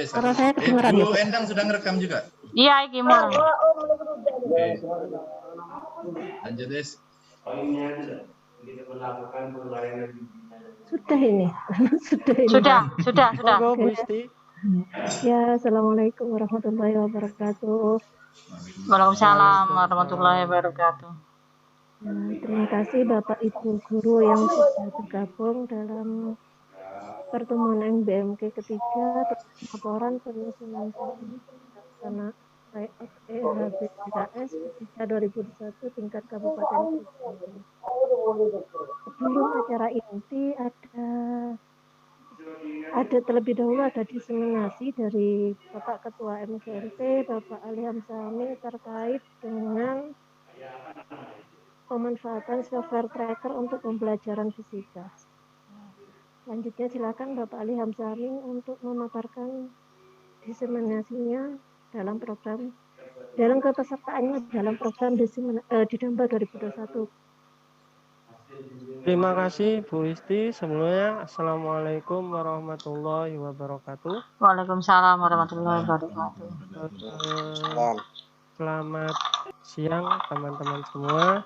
Suara saya kedengeran ya, Bu Endang sudah ngerekam juga? Iya, iki mulai. Oke. Lanjut, Des. Sudah ini. Sudah. Monggo Bu Isti. Ya, Assalamualaikum warahmatullahi wabarakatuh. Waalaikumsalam warahmatullahi wabarakatuh. Terima kasih Bapak Ibu Guru yang sudah bergabung dalam pertemuan MBMK ketiga laporan penyusunan karena EHBKS ketika 2021 tingkat Kabupaten. Sebelum acara inti ada terlebih dahulu ada diseminasi dari Bapak Ketua MGMP, Bapak Ali Hamzami terkait dengan pemanfaatan software tracker untuk pembelajaran fisika. Selanjutnya silakan Bapak Ali Hamzami untuk memaparkan diseminasinya dalam kepesertaannya dalam program Didamba 2021. Terima kasih Bu Isti. Sebelumnya Assalamualaikum warahmatullahi wabarakatuh. Waalaikumsalam warahmatullahi wabarakatuh. Selamat siang teman-teman semua.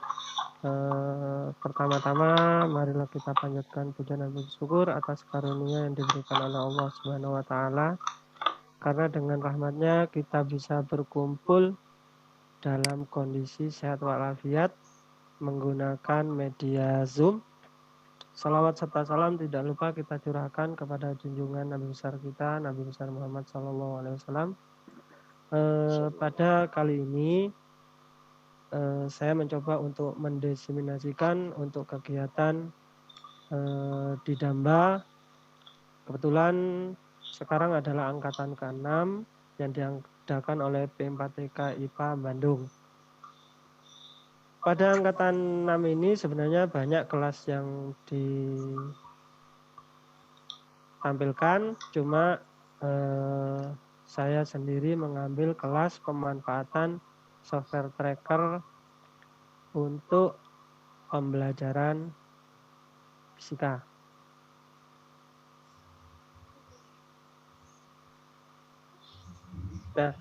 Pertama-tama marilah kita panjatkan puja dan puji syukur atas karunia yang diberikan oleh Allah Subhanahu wa taala. Karena dengan rahmatnya kita bisa berkumpul dalam kondisi sehat walafiat menggunakan media Zoom. Salawat serta salam tidak lupa kita curahkan kepada junjungan Nabi besar kita, Nabi besar Muhammad SAW. Pada kali ini saya mencoba untuk mendiseminasikan untuk kegiatan Didamba. Kebetulan sekarang adalah angkatan ke-6 yang diadakan oleh P4TK IPA Bandung. Pada angkatan 6 ini sebenarnya banyak kelas yang ditampilkan, cuma saya sendiri mengambil kelas pemanfaatan software tracker untuk pembelajaran fisika. Nah,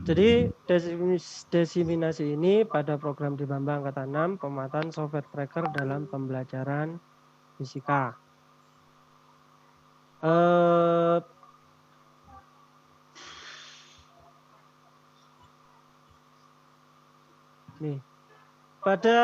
jadi diseminasi ini pada program Didamba angkatan 6 pemanfaatan software tracker dalam pembelajaran fisika. Nih, pada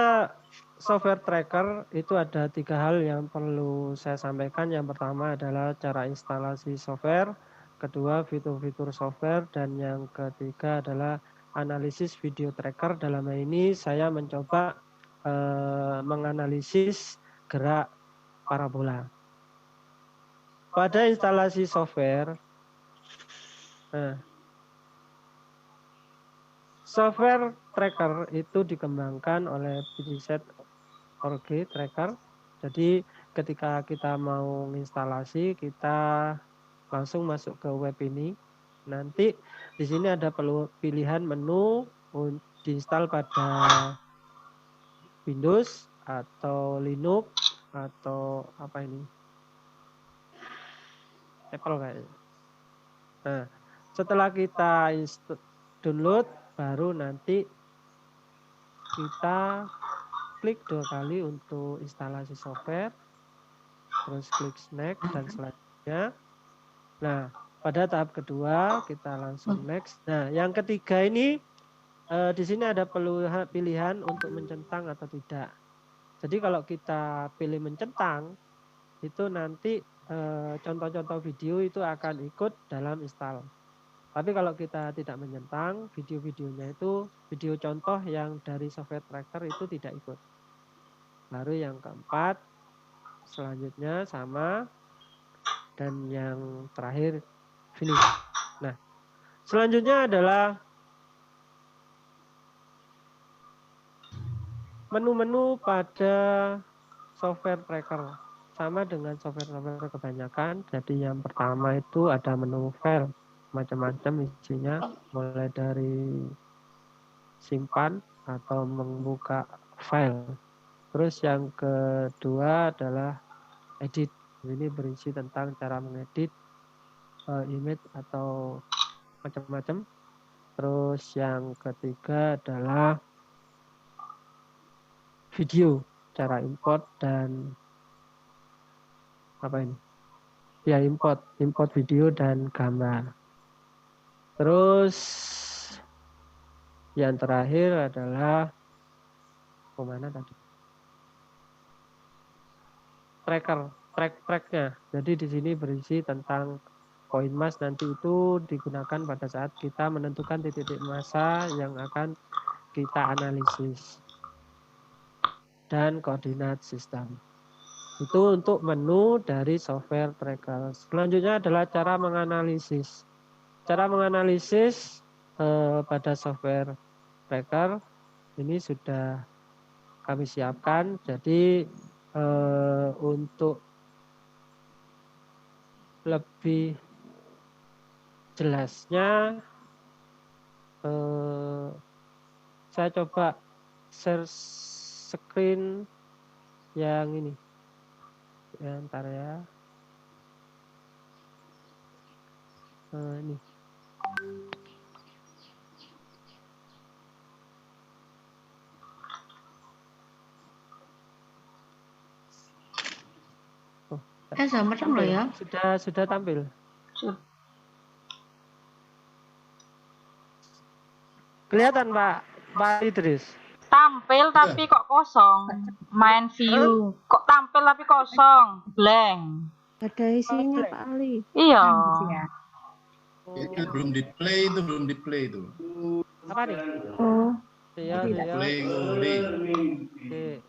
software tracker itu ada 3 hal yang perlu saya sampaikan. Yang pertama adalah cara instalasi software, kedua fitur-fitur software, dan yang ketiga adalah analisis video tracker. Dalam hal ini saya mencoba menganalisis gerak parabola. Pada instalasi software, software tracker itu dikembangkan oleh PCZ.org tracker. Jadi ketika kita mau instalasi, kita langsung masuk ke web ini. Nanti di sini ada pilihan menu diinstal pada Windows atau Linux atau apa ini? Apple kayaknya. Nah, setelah kita download, baru nanti kita klik 2 kali untuk instalasi software, terus klik next dan selanjutnya. Nah, pada tahap kedua kita langsung next. Nah, yang ketiga ini di sini ada pilihan untuk mencentang atau tidak. Jadi kalau kita pilih mencentang, itu nanti contoh-contoh video itu akan ikut dalam install. Tapi kalau kita tidak menyentang, video-videonya itu video contoh yang dari software tracker itu tidak ikut. Baru yang keempat, selanjutnya sama, dan yang terakhir finish. Nah, selanjutnya adalah menu-menu pada software tracker. Sama dengan software kebanyakan. Jadi yang pertama itu ada menu file. Macam-macam isinya, mulai dari simpan atau membuka file. Terus yang kedua adalah edit. Ini berisi tentang cara mengedit image atau macam-macam. Terus yang ketiga adalah video, cara import dan apa ini? Ya, import video dan gambar. Terus yang terakhir adalah kemana tadi? Tracknya. Jadi di sini berisi tentang koin emas, nanti itu digunakan pada saat kita menentukan titik-titik masa yang akan kita analisis, dan koordinat sistem. Itu untuk menu dari software tracker. Selanjutnya adalah cara menganalisis. Cara menganalisis pada software tracker ini sudah kami siapkan. Jadi untuk lebih jelasnya saya coba share screen yang ini ya, ntar ya. Ini Sama macam loh ya. sudah tampil. Kelihatan Pak Idris? Tampil tapi kok kosong. Main view. Kok tampil tapi kosong. Blank. Ada isinya Pak Ali. Iya. Itu belum di play itu. Apa nih? Oh, Iya. Play only. Oke.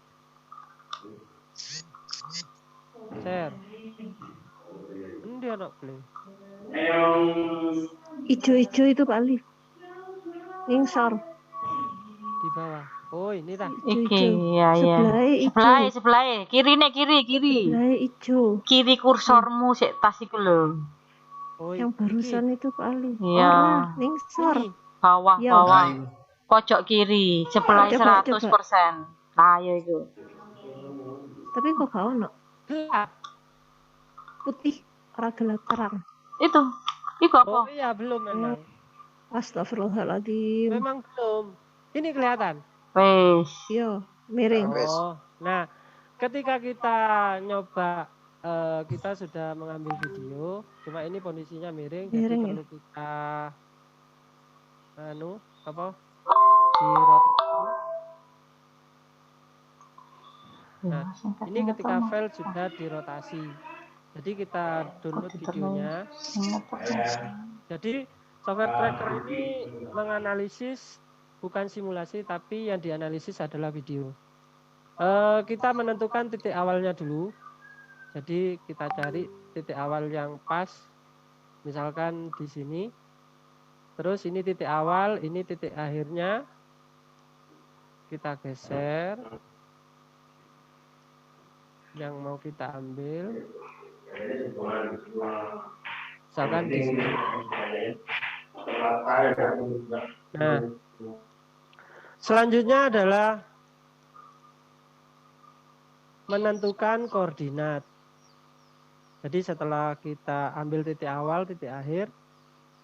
Share. Ini dia nak play. ijo-ijo itu Pak Ali. Ningsor. Di bawah. Oh, ini dah. Iki, iya. Sebelah. Kiri. Sebelah ijo. Kiri kursormu sik tas iku lho. Oh, Yang barusan itu Pak Ali. Iya. Ora, Ningsor. ini. Bawah. Iya. Pojok kiri, sebelah Coba. 100%. Nah, ya itu. Tapi kok gak ono? Gelap. Putih, ora gelap terang. Itu apa? Oh iya, belum memang. Astagfirullahaladzim. Memang belum. Ini kelihatan. Wes. Iya, miring. Oh, nah, ketika kita nyoba, kita sudah mengambil video, cuma ini kondisinya miring, jadi Miring, perlu kita dirotasi. Nah, ini ketika file sudah dirotasi, jadi kita download videonya. Jadi software tracker ini menganalisis, bukan simulasi, tapi yang dianalisis adalah video. Kita menentukan titik awalnya dulu. Jadi kita cari titik awal yang pas, misalkan di sini. Terus ini titik awal, ini titik akhirnya. Kita geser. Yang mau kita ambil. Misalkan di sini. Nah, selanjutnya adalah menentukan koordinat. Jadi setelah kita ambil titik awal, titik akhir,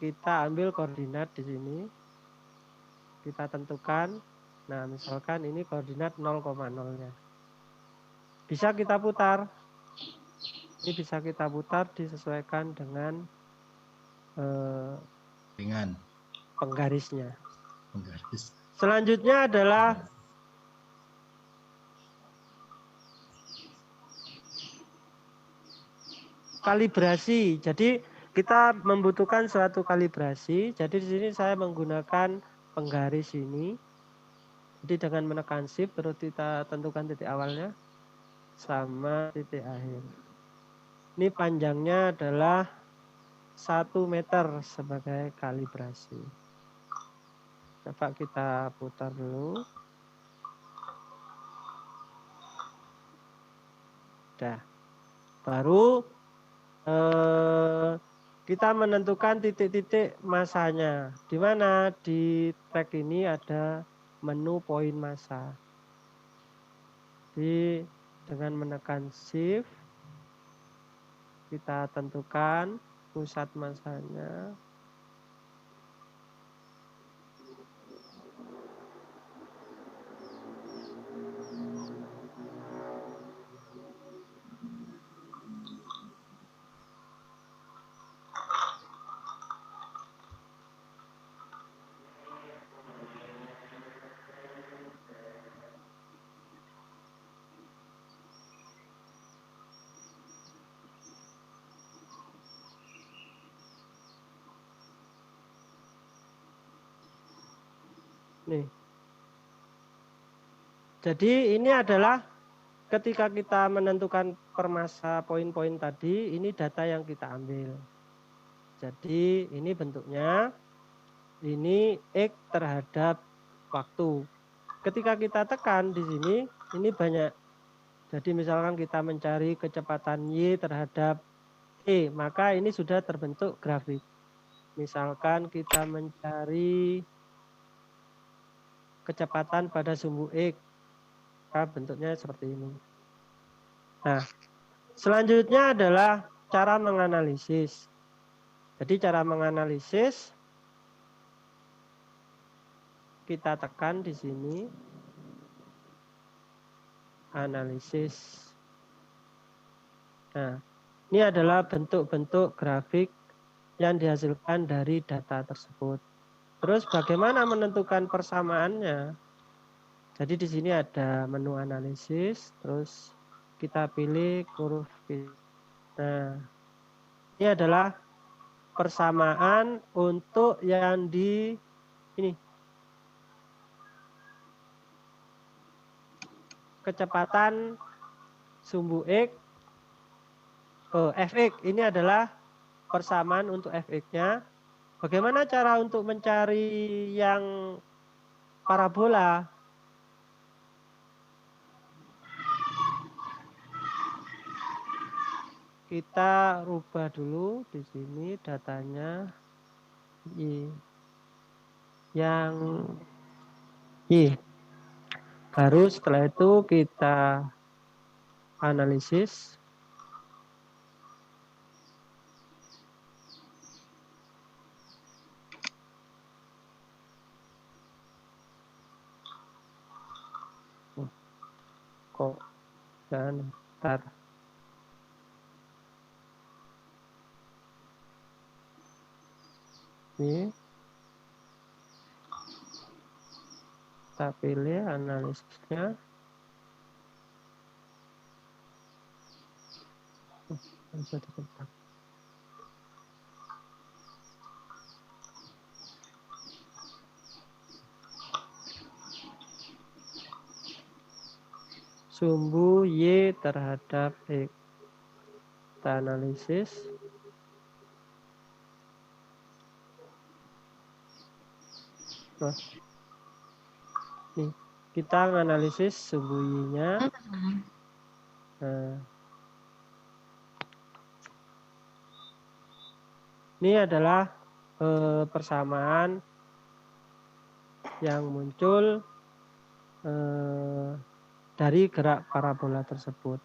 kita ambil koordinat di sini. Kita tentukan. Nah, misalkan ini koordinat 0,0-nya. Bisa kita putar. Ini bisa kita putar disesuaikan dengan Ringan. penggarisnya. Penggaris. Selanjutnya adalah kalibrasi. Jadi kita membutuhkan suatu kalibrasi. Jadi di sini saya menggunakan penggaris ini. Jadi dengan menekan shift terus kita tentukan titik awalnya sama titik akhir. Ini panjangnya adalah 1 meter sebagai kalibrasi. Coba kita putar dulu. Dah. Baru kita menentukan titik-titik masanya. Di mana di track ini ada menu poin masa. Jadi dengan menekan shift kita tentukan pusat masanya. Nih. Jadi ini adalah ketika kita menentukan permasa poin-poin tadi, ini data yang kita ambil. Jadi ini bentuknya, ini X terhadap waktu. Ketika kita tekan di sini, ini banyak. Jadi misalkan kita mencari kecepatan Y terhadap E, maka ini sudah terbentuk grafik. Misalkan kita mencari kecepatan pada sumbu X, maka bentuknya seperti ini. Nah, selanjutnya adalah cara menganalisis. Jadi cara menganalisis, kita tekan di sini, analisis. Nah, ini adalah bentuk-bentuk grafik yang dihasilkan dari data tersebut. Terus bagaimana menentukan persamaannya? Jadi di sini ada menu analisis, terus kita pilih kurva. Nah, ini adalah persamaan untuk yang di ini. Kecepatan sumbu X, fx, ini adalah persamaan untuk fx-nya. Bagaimana cara untuk mencari yang parabola? Kita rubah dulu di sini datanya yang Y. Baru setelah itu kita analisis. Kok dan ntar. Ini kita pilih analisisnya. Bisa ditekan. Sumbu Y terhadap X. Kita analisis. Nah, nih, kita menganalisis sumbu Y-nya. Nah, ini adalah persamaan yang muncul dari gerak parabola tersebut.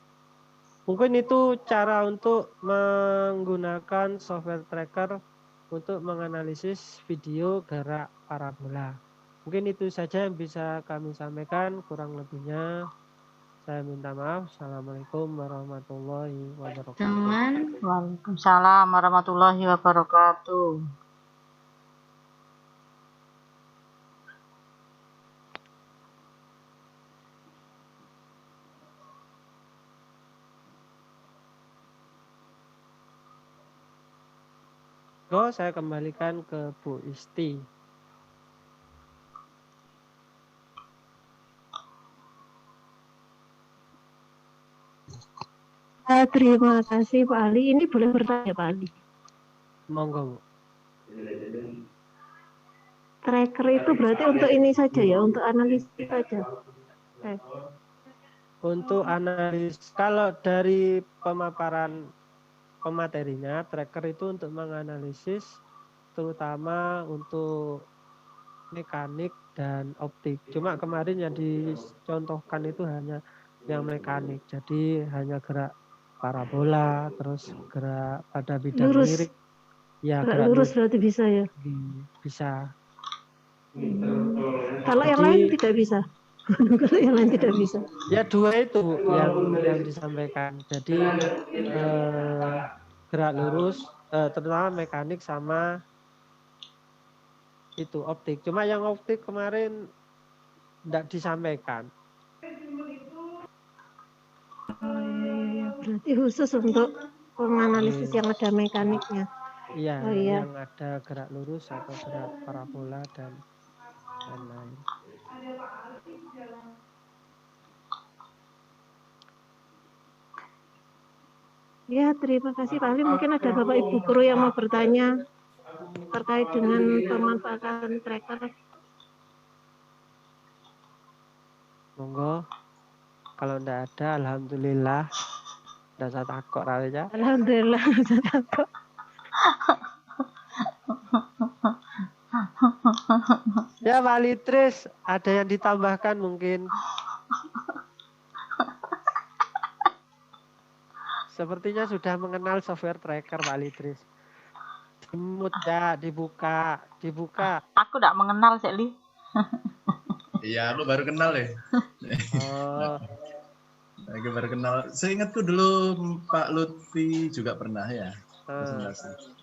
Mungkin itu cara untuk menggunakan software tracker untuk menganalisis video gerak parabola. Mungkin itu saja yang bisa kami sampaikan, kurang lebihnya saya minta maaf. Assalamualaikum warahmatullahi wabarakatuh. Waalaikumsalam warahmatullahi wabarakatuh. Saya kembalikan ke Bu Isti. Terima kasih Pak Ali. Ini boleh bertanya Pak Ali? Monggo Bu. Tracker itu berarti untuk ini saja ya, untuk analisis saja. Untuk analis, kalau dari pemaparan pematerinya, tracker itu untuk menganalisis terutama untuk mekanik dan optik. Cuma kemarin yang dicontohkan itu hanya yang mekanik, jadi hanya gerak parabola, terus gerak pada bidang Lurus. miring. Ya, Gerak gerak lurus lurus berarti bisa ya. bisa. Kalau yang Jadi- lain tidak bisa. Kalau yang lain tidak bisa. Ya, dua itu yang disampaikan. Jadi gerak lurus, terutama mekanik sama itu optik. Cuma yang optik kemarin tidak disampaikan. Berarti khusus untuk penganalisis yang ada mekaniknya. Iya, Oh, iya. yang ada gerak lurus atau gerak parabola dan lain-lain. Ya, terima kasih Pak Ali. Mungkin ada Bapak Ibu guru yang mau bertanya terkait dengan pemanfaatan tracker. Monggo. Kalau enggak ada, alhamdulillah. Enggak usah takut rawnya. Alhamdulillah. Ya, Pak Litris, ada yang ditambahkan mungkin? Sepertinya sudah mengenal software tracker, Pak Litris. Dimut ya, dibuka. Aku tidak mengenal Cek Li. Iya, aku baru kenal ya. Oh, Aku baru kenal. Seingatku dulu Pak Lutfi juga pernah ya presentasi.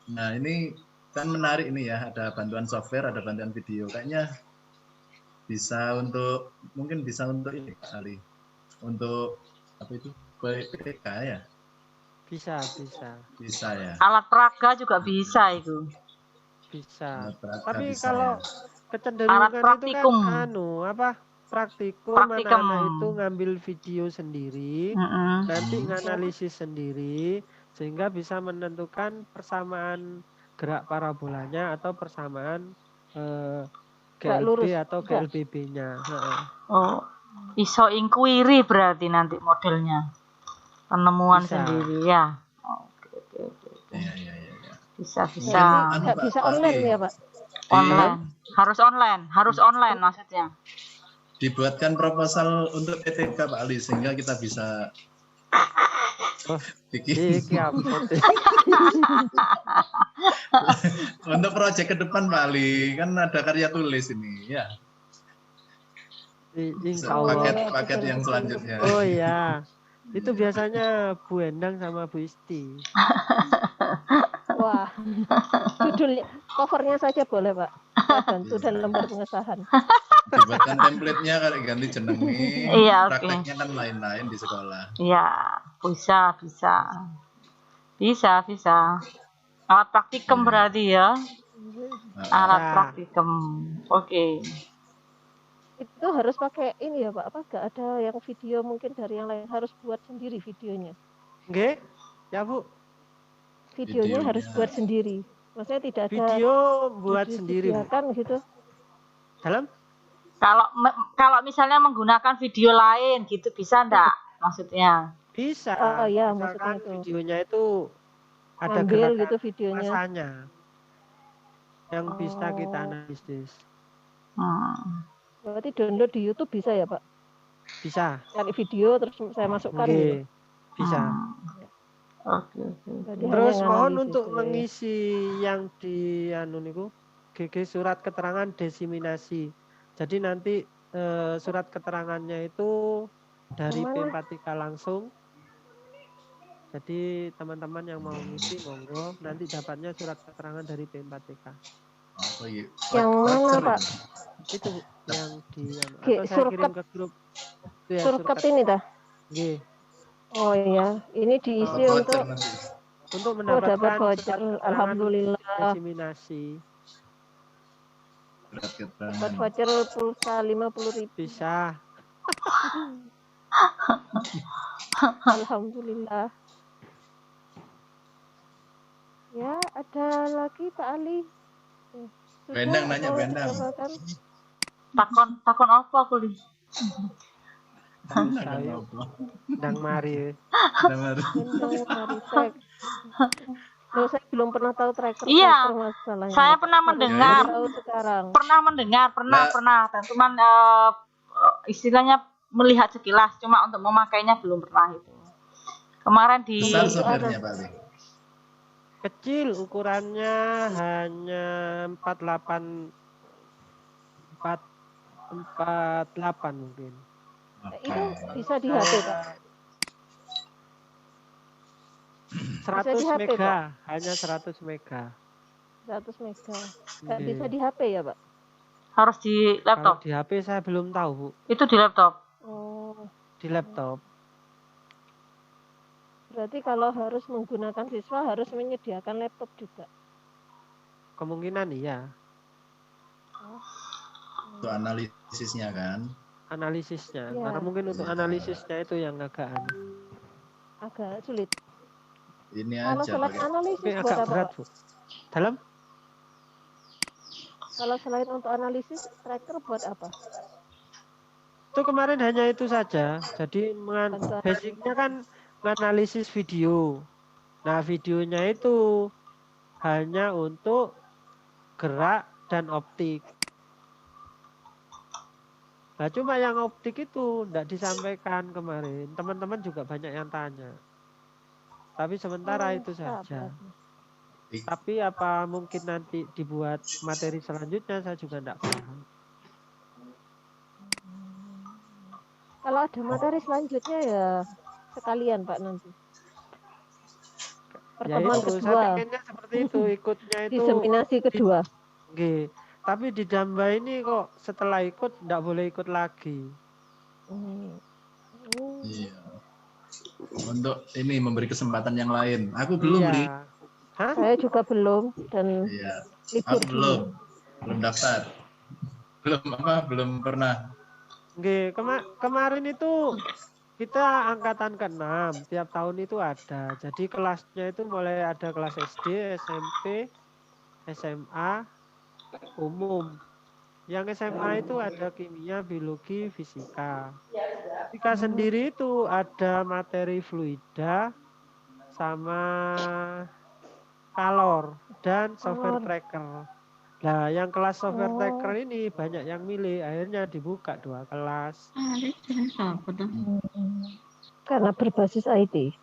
Nah, ini kan menarik ini ya, ada bantuan software, ada bantuan video. Kayaknya bisa untuk, mungkin bisa untuk ini Pak Ali. Untuk apa itu? PTK ya? bisa. Bisa ya. Alat peraga juga bisa itu. Bisa. Alat peraga Tapi bisa kalau ya. kecenderungan Alat itu praktikum. kan praktikum Praktikum. anak-anak itu ngambil video sendiri, nanti nganalisis sendiri, sehingga bisa menentukan persamaan gerak parabolanya atau persamaan Gerak lurus. GLB atau GLBB-nya. Oh, iso inquiry berarti nanti modelnya. Penemuan Bisa. sendiri ya. Oke. Iya. Bisa. Nggak bisa online ya Pak? Online. Harus online maksudnya. Dibuatkan proposal untuk PTK Pak Ali sehingga kita bisa Oh, bikin iki ampun. untuk proyek ke depan Pak Ali, kan ada karya tulis ini ya. Insya Allah. Paket yang selanjutnya. Oh iya, itu biasanya Bu Endang sama Bu Isti. Wah, judulnya, covernya saja boleh Pak. Saya bantu dan lembar pengesahan. Dibuatkan template-nya kali ganti jeneng nih. Iya, oke. Prakteknya kan lain-lain di sekolah. Iya, bisa. Alat praktikum berarti ya. Alat Ya. praktikum. Oke. Itu harus pakai ini ya Pak, apa nggak ada yang video mungkin dari yang lain, harus buat sendiri videonya. Nggih? Ya Bu, Videonya harus Videonya. buat sendiri. Maksudnya tidak ada video buat sendiri Bu. disediakan gitu. Dalam? Kalau misalnya menggunakan video lain gitu bisa enggak maksudnya? Bisa. Oh iya, Misalkan maksudnya itu. videonya itu ada Ambil gerakan gitu videonya. masanya yang bisa kita Oh. analisis. Berarti download di YouTube bisa ya Pak? Bisa. Cari video terus saya masukkan gitu. Nggih. Bisa. Oke. Berarti Terus hanya mohon analisis untuk ya. mengisi yang di niku GG surat keterangan desiminasi. Jadi nanti surat keterangannya itu dari Yang mana? P4TK langsung. Jadi teman-teman yang mau ngisi monggo nanti dapatnya surat keterangan dari P4TK. Oh iya. Yang mana, Voucher Pak? Itu Bu, yang di Oke, atau saya kirim surket. ke grup. Itu ya, Surket ini dah. Nggih. Oh iya, ini diisi Voucher untuk nanti. Untuk dapat mendapatkan voucher. surat keterangan Alhamdulillah. desiminasi Surat Dapat keterangan. voucher pulsa 50.000. bisa. Alhamdulillah. Ya, ada lagi Pak Ali. Sudah Bendang nanya, atau Bendang. ditambahkan? Takon apa aku li? Saya ndang mari. Bendang dari track. Loh, saya belum pernah tahu tracker. Iya, tracker masalahnya. Saya pernah Baru mendengar. tahu sekarang. Pernah. Dan cuman istilahnya melihat sekilas, cuma untuk memakainya belum pernah itu. Kemarin di Besar softwarenya Pak Ali. Kecil, ukurannya hanya 48 mungkin. Itu bisa di HP, Pak. 100 di HP, mega, hanya 100 mega. 100 mega. Nggak Oke. bisa di HP ya, Pak? harus di Kalau laptop. di HP saya belum tahu, Bu. Itu di laptop. Oh, Di laptop. berarti kalau harus menggunakan siswa harus menyediakan laptop juga. Kemungkinan iya. Untuk analisisnya kan. Analisisnya. Iya. Karena mungkin untuk analisisnya itu yang Agak sulit. Ini Kalau aja selain pakai. analisis mungkin buat agak apa, berat, Pak? Bu. Dalam Kalau selain untuk analisis, tracker buat apa? itu kemarin hanya itu saja. Jadi Bantuan. basicnya kan menganalisis video. Nah, videonya itu hanya untuk gerak dan optik. Nah, cuma yang optik itu tidak disampaikan kemarin. Teman-teman juga banyak yang tanya. Tapi sementara itu saja. Tapi apa mungkin nanti dibuat materi selanjutnya saya juga tidak paham. Kalau ada materi selanjutnya ya sekalian, Pak, nanti. Ya Pertemuan itu, saya kedua, pengennya seperti itu, ikutnya itu. diseminasi kedua. Oke. Tapi di Damba ini kok setelah ikut tidak boleh ikut lagi. Iya. Untuk ini memberi kesempatan yang lain. Aku belum Iya. Li. Hah? Saya juga belum dan Iya. libur Aku dulu. belum daftar. Belum pernah. Oke, kemarin itu kita angkatan ke-6, tiap tahun itu ada. Jadi kelasnya itu mulai ada kelas SD, SMP, SMA, umum. Yang SMA itu ada kimia, biologi, fisika. Fisika sendiri itu ada materi fluida sama kalor dan software tracker. Nah, yang kelas software tracker ini banyak yang milih, akhirnya dibuka 2 kelas. Karena berbasis IT.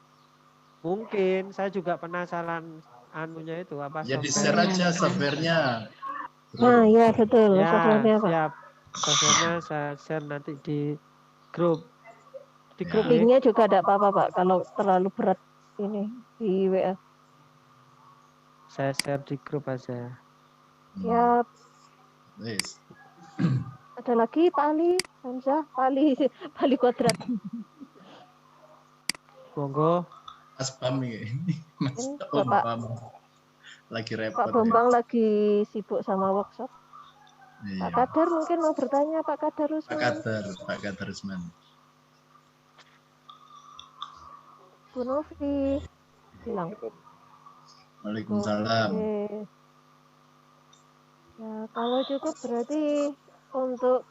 Mungkin saya juga penasaran anunya itu apa Ya di software. share aja softwarenya. Nah, ya betul. Ya, Softwarenya, Pak. siap. Softwarenya saya share nanti di grup. Di grup ya. Linknya juga ada apa-apa, Pak, kalau terlalu berat ini di WA. Saya share di grup aja. Ya, Yes. ada lagi Pak Ali, Hamzah, Pak Ali Kuadrat. Monggo. Mas Bam ini. Mas Ini Bam. Lagi repot. Pak Bambang lagi sibuk sama workshop. Iya. Pak Kadar mungkin mau bertanya, Pak Kadar Rusman. Pak Kadar Rusman. Bu Novi bilang. Waalaikumsalam. Oke. Ya, kalau cukup berarti untuk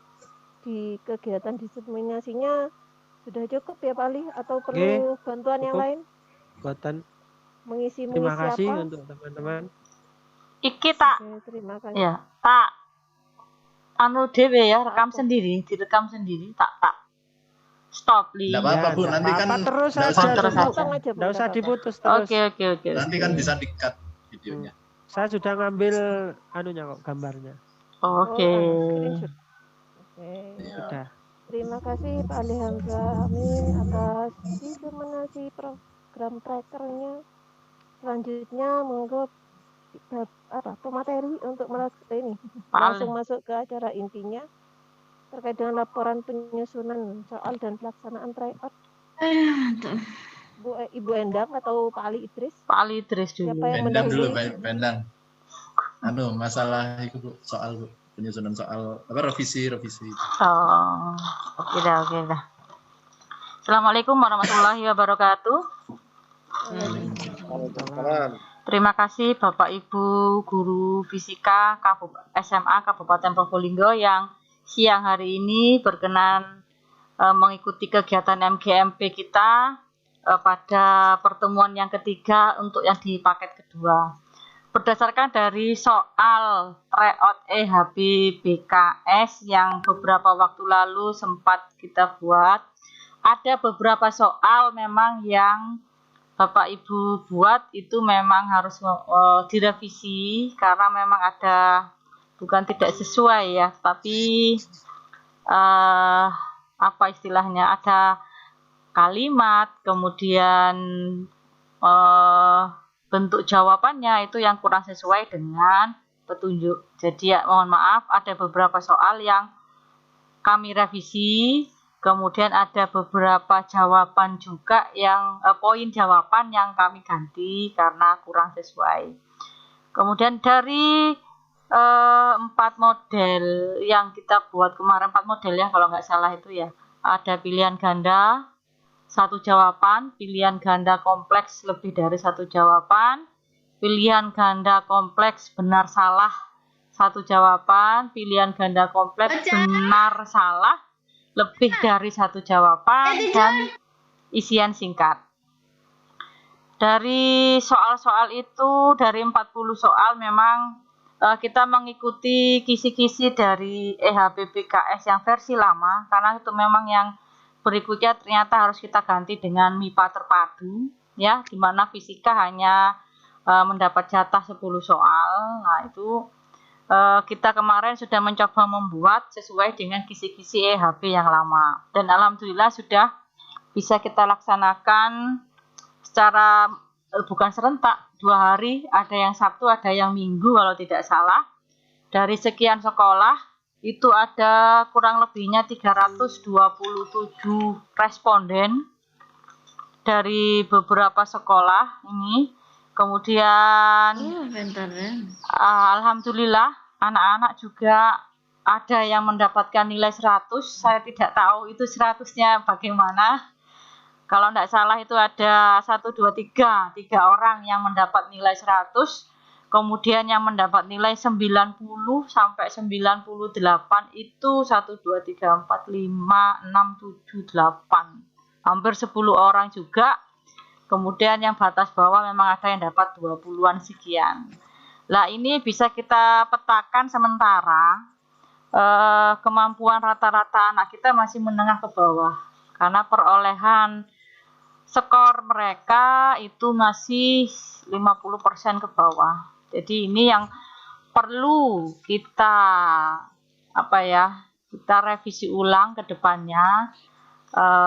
di kegiatan diseminasinya sudah cukup ya Pak Ali, atau perlu bantuan yang cukup. lain? Buatan. Mengisi Terima kasih apa? untuk teman-teman. Iki tak Oke, terima kasih. ya, tak anu dewe ya, rekam sendiri, direkam sendiri, tak stop Li. Enggak apa-apa, Bu. Nanti kan terus nggak saja. terus Potong aja. aja, Bu, Nggak usah nggak apa-apa. diputus terus. Oke. Nanti kan bisa di-cut videonya. Saya sudah ngambil anunya kok, gambarnya. Oke. Screenshot. Oke. Sudah. Terima kasih Pak Ali Hamzah Amin atas diseminasi program trackernya. Selanjutnya monggo pemateri untuk ini langsung masuk ke acara intinya terkait dengan laporan penyusunan soal dan pelaksanaan tryout. Ibu Endang atau Pak Ali Idris? Pak Ali Idris dulu. Siapa yang Bendang dulu, mendahului? Bendang. Anu, masalah itu Bu, soal Bu. Penyusunan soal apa revisi. Oh, oke dah. Assalamualaikum warahmatullahi wabarakatuh. Terima kasih Bapak Ibu Guru Fisika SMA Kabupaten Probolinggo yang siang hari ini berkenan mengikuti kegiatan MGMP kita pada pertemuan yang ketiga untuk yang di paket kedua. Berdasarkan dari soal tryout EHB-BKS yang beberapa waktu lalu sempat kita buat, ada beberapa soal memang yang Bapak Ibu buat itu memang harus direvisi karena memang ada bukan tidak sesuai ya, tapi apa istilahnya, ada kalimat kemudian bentuk jawabannya itu yang kurang sesuai dengan petunjuk. Jadi ya mohon maaf, ada beberapa soal yang kami revisi, kemudian ada beberapa jawaban juga yang poin jawaban yang kami ganti karena kurang sesuai. Kemudian dari 4 model yang kita buat kemarin, 4 model ya kalau nggak salah itu ya, ada pilihan ganda 1 jawaban, pilihan ganda kompleks lebih dari 1 jawaban, pilihan ganda kompleks benar salah 1 jawaban, pilihan ganda kompleks benar salah lebih dari 1 jawaban, dan isian singkat. Dari soal-soal itu, dari 40 soal memang kita mengikuti kisi-kisi dari EHBBKS yang versi lama, karena itu memang yang berikutnya ternyata harus kita ganti dengan MIPA terpadu, ya, di mana fisika hanya mendapat jatah 10 soal. Nah, itu kita kemarin sudah mencoba membuat sesuai dengan kisi-kisi EHB yang lama. Dan alhamdulillah sudah bisa kita laksanakan secara bukan serentak, 2 hari, ada yang Sabtu, ada yang Minggu kalau tidak salah. Dari sekian sekolah, itu ada kurang lebihnya 327 responden dari beberapa sekolah ini. Kemudian alhamdulillah anak-anak juga ada yang mendapatkan nilai 100. Saya tidak tahu itu 100-nya bagaimana. Kalau tidak salah itu ada 1, 2, 3 orang yang mendapat nilai 100. Kemudian yang mendapat nilai 90 sampai 98 itu 1, 2, 3, 4, 5, 6, 7, 8. Hampir 10 orang juga. Kemudian yang batas bawah memang ada yang dapat 20-an sekian. Nah, ini bisa kita petakan sementara kemampuan rata-rata anak kita masih menengah ke bawah. Karena perolehan skor mereka itu masih 50% ke bawah. Jadi ini yang perlu kita kita revisi ulang ke depannya,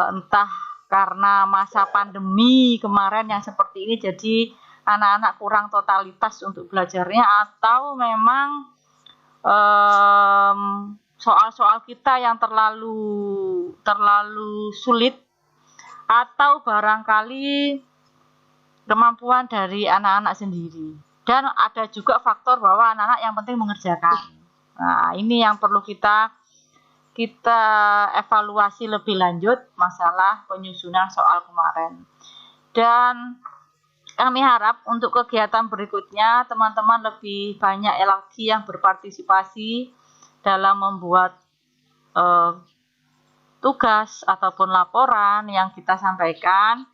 entah karena masa pandemi kemarin yang seperti ini jadi anak-anak kurang totalitas untuk belajarnya, atau memang soal-soal kita yang terlalu sulit, atau barangkali kemampuan dari anak-anak sendiri. Dan ada juga faktor bahwa anak-anak yang penting mengerjakan. Nah, ini yang perlu kita evaluasi lebih lanjut masalah penyusunan soal kemarin. Dan kami harap untuk kegiatan berikutnya teman-teman lebih banyak lagi yang berpartisipasi dalam membuat tugas ataupun laporan yang kita sampaikan.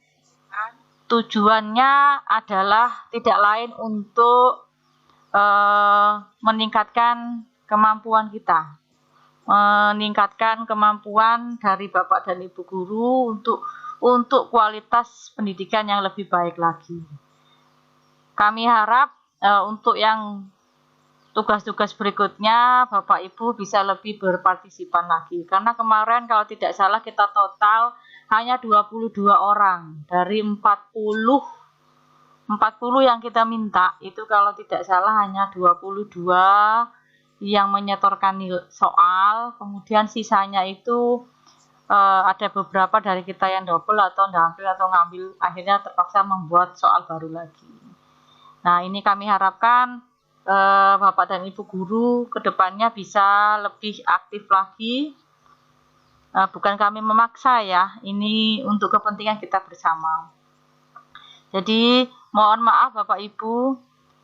Tujuannya adalah tidak lain untuk meningkatkan kemampuan kita, meningkatkan kemampuan dari Bapak dan Ibu guru untuk kualitas pendidikan yang lebih baik lagi. Kami harap untuk yang tugas-tugas berikutnya Bapak Ibu bisa lebih berpartisipan lagi. Karena kemarin kalau tidak salah kita total hanya 22 orang dari 40 yang kita minta. Itu kalau tidak salah hanya 22 yang menyetorkan soal. Kemudian sisanya itu ada beberapa dari kita yang double atau ngambil, akhirnya terpaksa membuat soal baru lagi. Nah, ini kami harapkan Bapak dan Ibu guru kedepannya bisa lebih aktif lagi. Bukan kami memaksa ya, ini untuk kepentingan kita bersama. Jadi mohon maaf Bapak Ibu,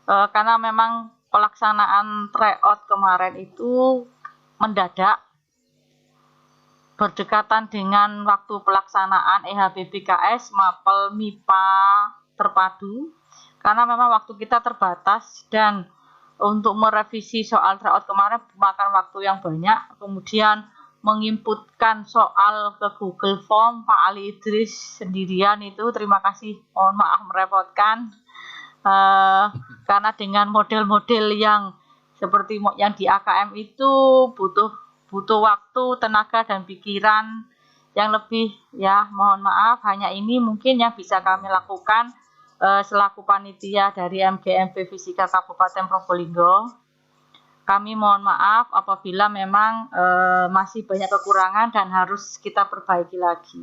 karena memang pelaksanaan tryout kemarin itu mendadak, berdekatan dengan waktu pelaksanaan EHBBKS Mapel MIPA terpadu, karena memang waktu kita terbatas dan untuk merevisi soal tryout kemarin memakan waktu yang banyak, kemudian menginputkan soal ke Google Form, Pak Ali Idris sendirian itu, terima kasih, mohon maaf merepotkan. Karena dengan model-model yang seperti yang di AKM itu butuh waktu, tenaga dan pikiran yang lebih, ya mohon maaf, hanya ini mungkin yang bisa kami lakukan selaku panitia dari MGMP Fisika Kabupaten Probolinggo. Kami mohon maaf apabila memang masih banyak kekurangan dan harus kita perbaiki lagi.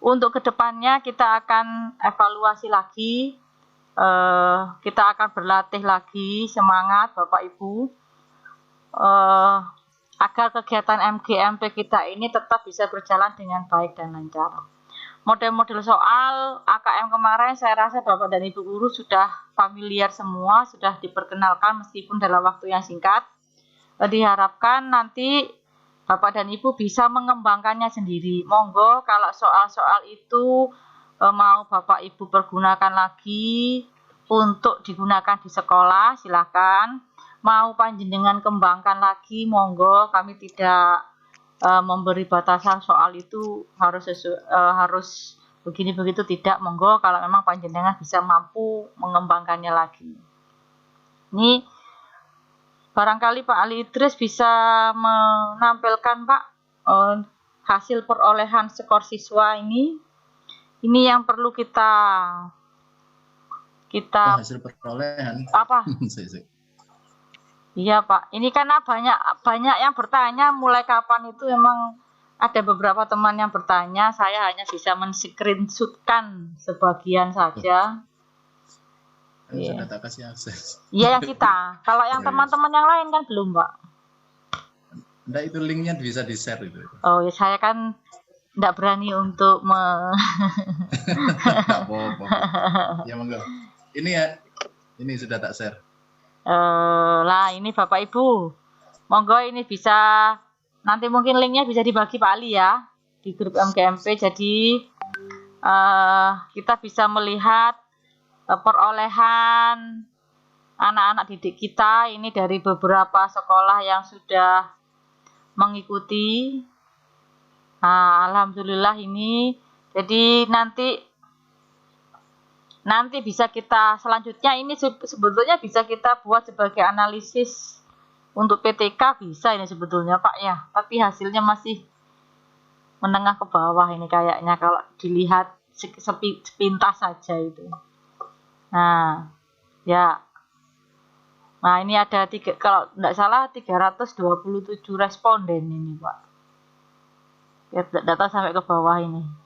Untuk kedepannya kita akan evaluasi lagi, kita akan berlatih lagi, semangat Bapak Ibu, agar kegiatan MGMP kita ini tetap bisa berjalan dengan baik dan lancar. Model-model soal AKM kemarin saya rasa Bapak dan Ibu guru sudah familiar semua, sudah diperkenalkan meskipun dalam waktu yang singkat. Diharapkan nanti Bapak dan Ibu bisa mengembangkannya sendiri. Monggo kalau soal-soal itu mau Bapak Ibu pergunakan lagi untuk digunakan di sekolah, silakan. Mau panjenengan kembangkan lagi, monggo, kami tidak memberi batasan soal itu harus begini begitu, tidak, monggo kalau memang panjenengan bisa mampu mengembangkannya lagi. Ini barangkali Pak Ali Idris bisa menampilkan Pak hasil perolehan skor siswa ini yang perlu kita hasil perolehan apa? Iya Pak, ini karena banyak yang bertanya mulai kapan itu, memang ada beberapa teman yang bertanya, saya hanya bisa men-screenshotkan sebagian saja. Sudah tak kasih akses. Iya yang kita, kalau yang teman-teman yang lain kan belum Pak. Enggak, itu linknya bisa di-share itu. Oh ya, saya kan enggak berani untuk Enggak apa-apa. Ya monggo. Ini ya, ini sudah tak share. Lah ini Bapak Ibu, monggo ini bisa nanti mungkin linknya bisa dibagi Pak Ali ya di grup MGMP, jadi kita bisa melihat perolehan anak-anak didik kita ini dari beberapa sekolah yang sudah mengikuti. Alhamdulillah ini, jadi nanti bisa kita selanjutnya ini sebetulnya bisa kita buat sebagai analisis untuk PTK, bisa ini sebetulnya Pak ya, tapi hasilnya masih menengah ke bawah ini kayaknya kalau dilihat sepintas saja itu. Nah ya, nah ini ada kalau tidak salah 327 responden ini Pak, biar data sampai ke bawah ini.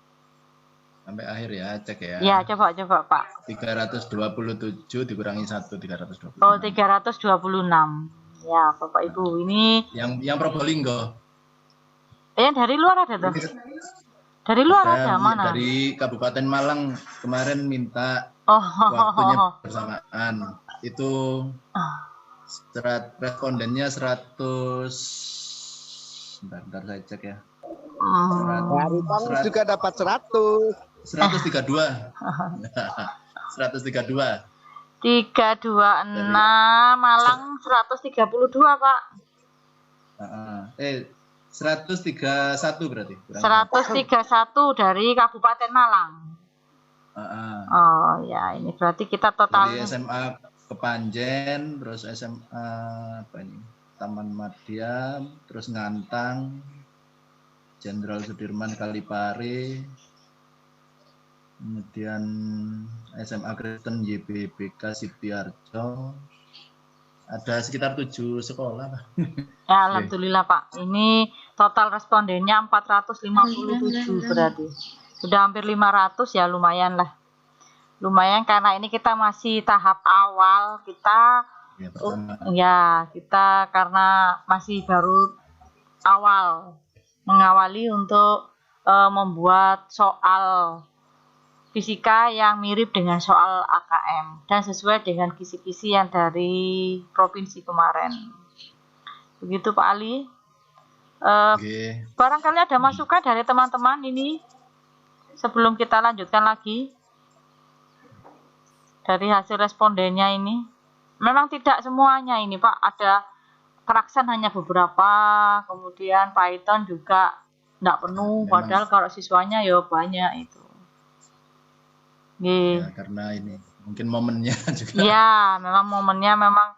Sampai akhir ya, cek ya. Ya, coba Pak. 327 dikurangi 1, 326. Oh, 326. Ya, Bapak Ibu, ini yang Probolinggo. Yang dari luar ada tuh. Dari luar ada mana? Dari Kabupaten Malang kemarin minta waktunya bersamaan. Itu respondennya 100. Bentar saya cek ya. Dari Malang juga dapat 100. 132. 326, Malang 132 Pak. 131 berarti. 131 dari Kabupaten Malang. Oh ya, ini berarti kita total. Dari SMA Kepanjen, terus SMA apa ini? Taman Madya, terus Ngantang, Jenderal Sudirman Kalipare, kemudian SMA Kristen YBBK Sidoarjo, ada sekitar 7 sekolah. Ya, alhamdulillah Pak. Ini total respondennya 457 berarti. Sudah hampir 500 ya, lumayan lah. Lumayan karena ini kita masih tahap awal, kita kita karena masih baru awal mengawali untuk membuat soal fisika yang mirip dengan soal AKM dan sesuai dengan kisi-kisi yang dari provinsi kemarin. Begitu Pak Ali. Barangkali ada masukan dari teman-teman ini sebelum kita lanjutkan lagi dari hasil respondennya ini. Memang tidak semuanya ini Pak, ada Kraksan hanya beberapa, kemudian Python juga enggak penuh, Memang. padahal kalau siswanya ya banyak itu. Ya, karena ini mungkin momennya juga. Ya, memang momennya memang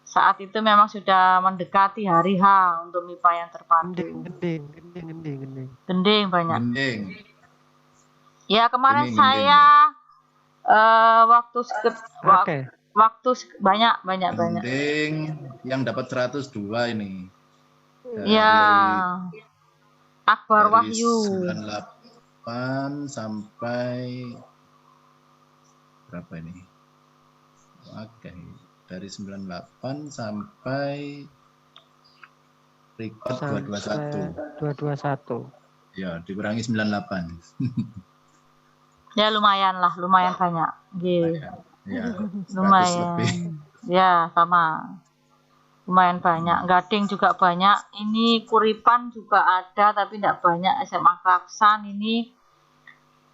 saat itu memang sudah mendekati hari H untuk MIPA yang terpadu. Gending banyak. Gending. Ya, kemarin Ini saya waktu banyak. Gending yang dapat 102 ini. Ya. Akbar Dari Wahyu. 98 sampai berapa ini? Oke, dari 98 sampai record 221. Ya, dikurangi 98. Ya lumayan banyak. Ya, Lumayan. Ya, sama. Lumayan banyak. Gading juga banyak. Ini Kuripan juga ada tapi tidak banyak. SMA Kraksan ini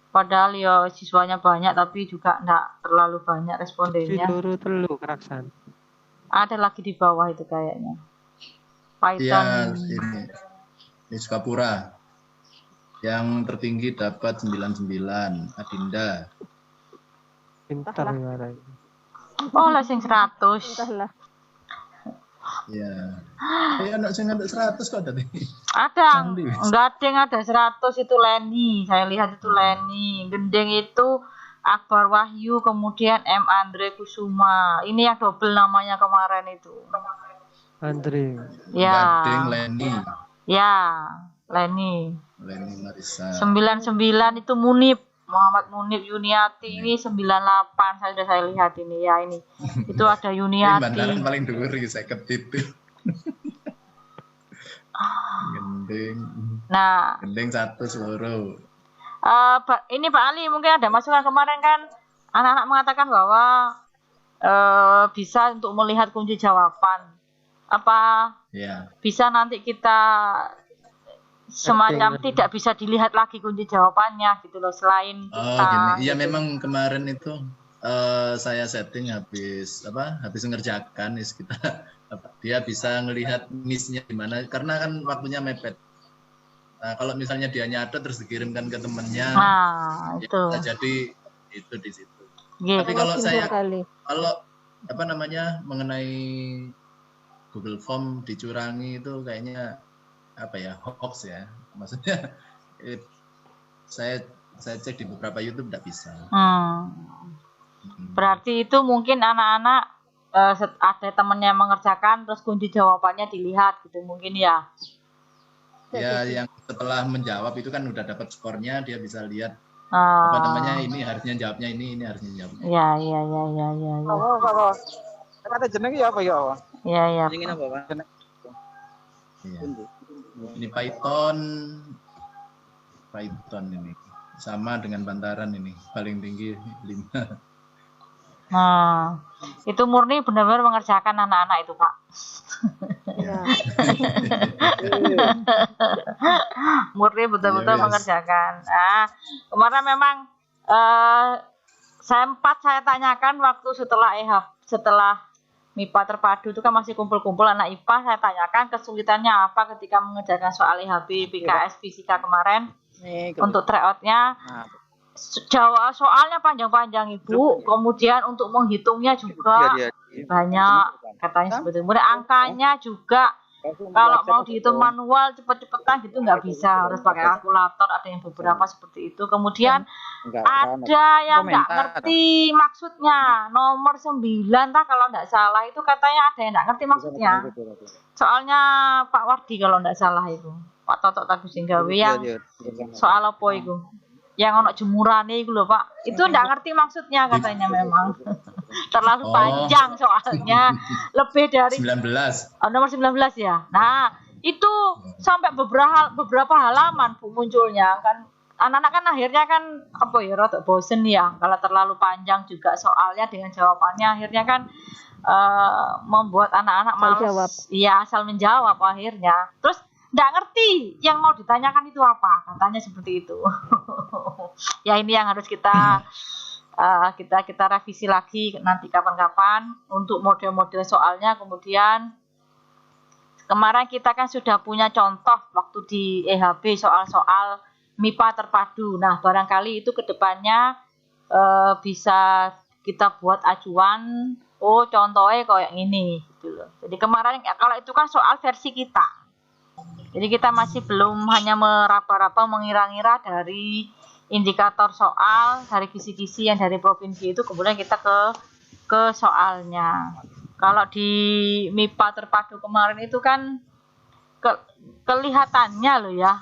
padahal ya siswanya banyak tapi juga tidak terlalu banyak respondennya. Telu Kraksan. Ada lagi di bawah itu kayaknya. Python. Ya, ini Sukapura. Yang tertinggi dapat 99, Adinda. Pintar ya. Oh, lesing 100. Entahlah. Ya. Ya anak sing ngantuk 100 kok tadi. Ada. Sandi. Gading ada 100 itu Leni. Saya lihat itu Leni. Gending itu Akbar Wahyu, kemudian M. Andre Kusuma. Ini yang double namanya kemarin itu. Andre. Ya. Gading Leni. Ya, Leni. Leni Marisa. 99 itu Munib. Muhammad Munib Yuniati ini 98. Saya lihat ini ya ini. Itu ada Ini Yuniati. bandaran paling dhuwur iki 50 itu. Gending. Nah, Gending 1 seluruh. ini Pak Ali mungkin ada masukan kemarin kan anak-anak mengatakan bahwa bisa untuk melihat kunci jawaban. Apa Ya. bisa nanti kita semacam tidak bisa dilihat lagi kunci jawabannya gitu loh selain Oh, kita. gini. Iya gitu. memang kemarin itu saya setting habis ngerjakan kita dia bisa ngelihat miss-nya di mana karena kan waktunya mepet. Nah, kalau misalnya dia nyatet terus dikirimkan ke temennya, Nah, itu. ya bisa jadi itu di situ. Gitu. Tapi kalau saya kali. kalau mengenai Google Form dicurangi itu kayaknya hoax ya. Maksudnya saya cek di beberapa YouTube tidak bisa. Berarti itu mungkin anak-anak ada temennya yang mengerjakan terus kunci jawabannya dilihat gitu mungkin ya. Ya, yang setelah menjawab itu kan udah dapat skornya, dia bisa lihat ini harusnya jawabnya ini harusnya jawabnya. Iya. Kata jenenge ya apa ya? Iya. Jenenge apa, Pak? Iya. Ini Python ini sama dengan Bantaran ini paling tinggi 5. Nah, itu murni benar-benar mengerjakan anak-anak itu, Pak. Ya. Murni betul-betul mengerjakan. Nah, kemarin memang saya tanyakan waktu setelah MIPA terpadu itu kan masih kumpul-kumpul anak IPA, saya tanyakan kesulitannya apa ketika mengerjakan soal IHB, PKS, fisika kemarin untuk tryout-nya. Soalnya panjang-panjang Ibu, kemudian untuk menghitungnya juga banyak katanya seperti itu. Kemudian angkanya juga kalau mau dihitung manual cepet-cepetan gitu nggak bisa, harus pakai kalkulator, ada yang beberapa seperti itu. Kemudian ada yang nggak ngerti maksudnya, nomor 9 kalau nggak salah itu katanya ada yang nggak ngerti maksudnya. Soalnya Pak Wardi kalau nggak salah itu, Pak Totok Tagus Singgawi yang soal apa itu? Yang ono jemurane itu loh Pak, itu nggak ngerti maksudnya katanya memang terlalu panjang soalnya, lebih dari 19. Nomor 19 ya. Nah itu sampai beberapa halaman Bu munculnya kan, anak-anak kan akhirnya kan rada bosen ya kalau terlalu panjang juga soalnya dengan jawabannya, akhirnya kan membuat anak-anak malas. Iya, asal menjawab akhirnya. Terus nggak ngerti yang mau ditanyakan itu apa, katanya seperti itu. Ya ini yang harus kita revisi lagi nanti kapan-kapan untuk model-model soalnya, kemudian kemarin kita kan sudah punya contoh waktu di EHB soal-soal MIPA terpadu. Nah, barangkali itu kedepannya bisa kita buat acuan. Oh, contohnya kayak ini, gitu loh. Jadi kemarin kalau itu kan soal versi kita. Jadi kita masih belum hanya meraba-raba mengira-ngira dari indikator soal dari kisi-kisi yang dari provinsi itu, kemudian kita ke soalnya. Kalau di MIPA terpadu kemarin itu kan kelihatannya loh ya,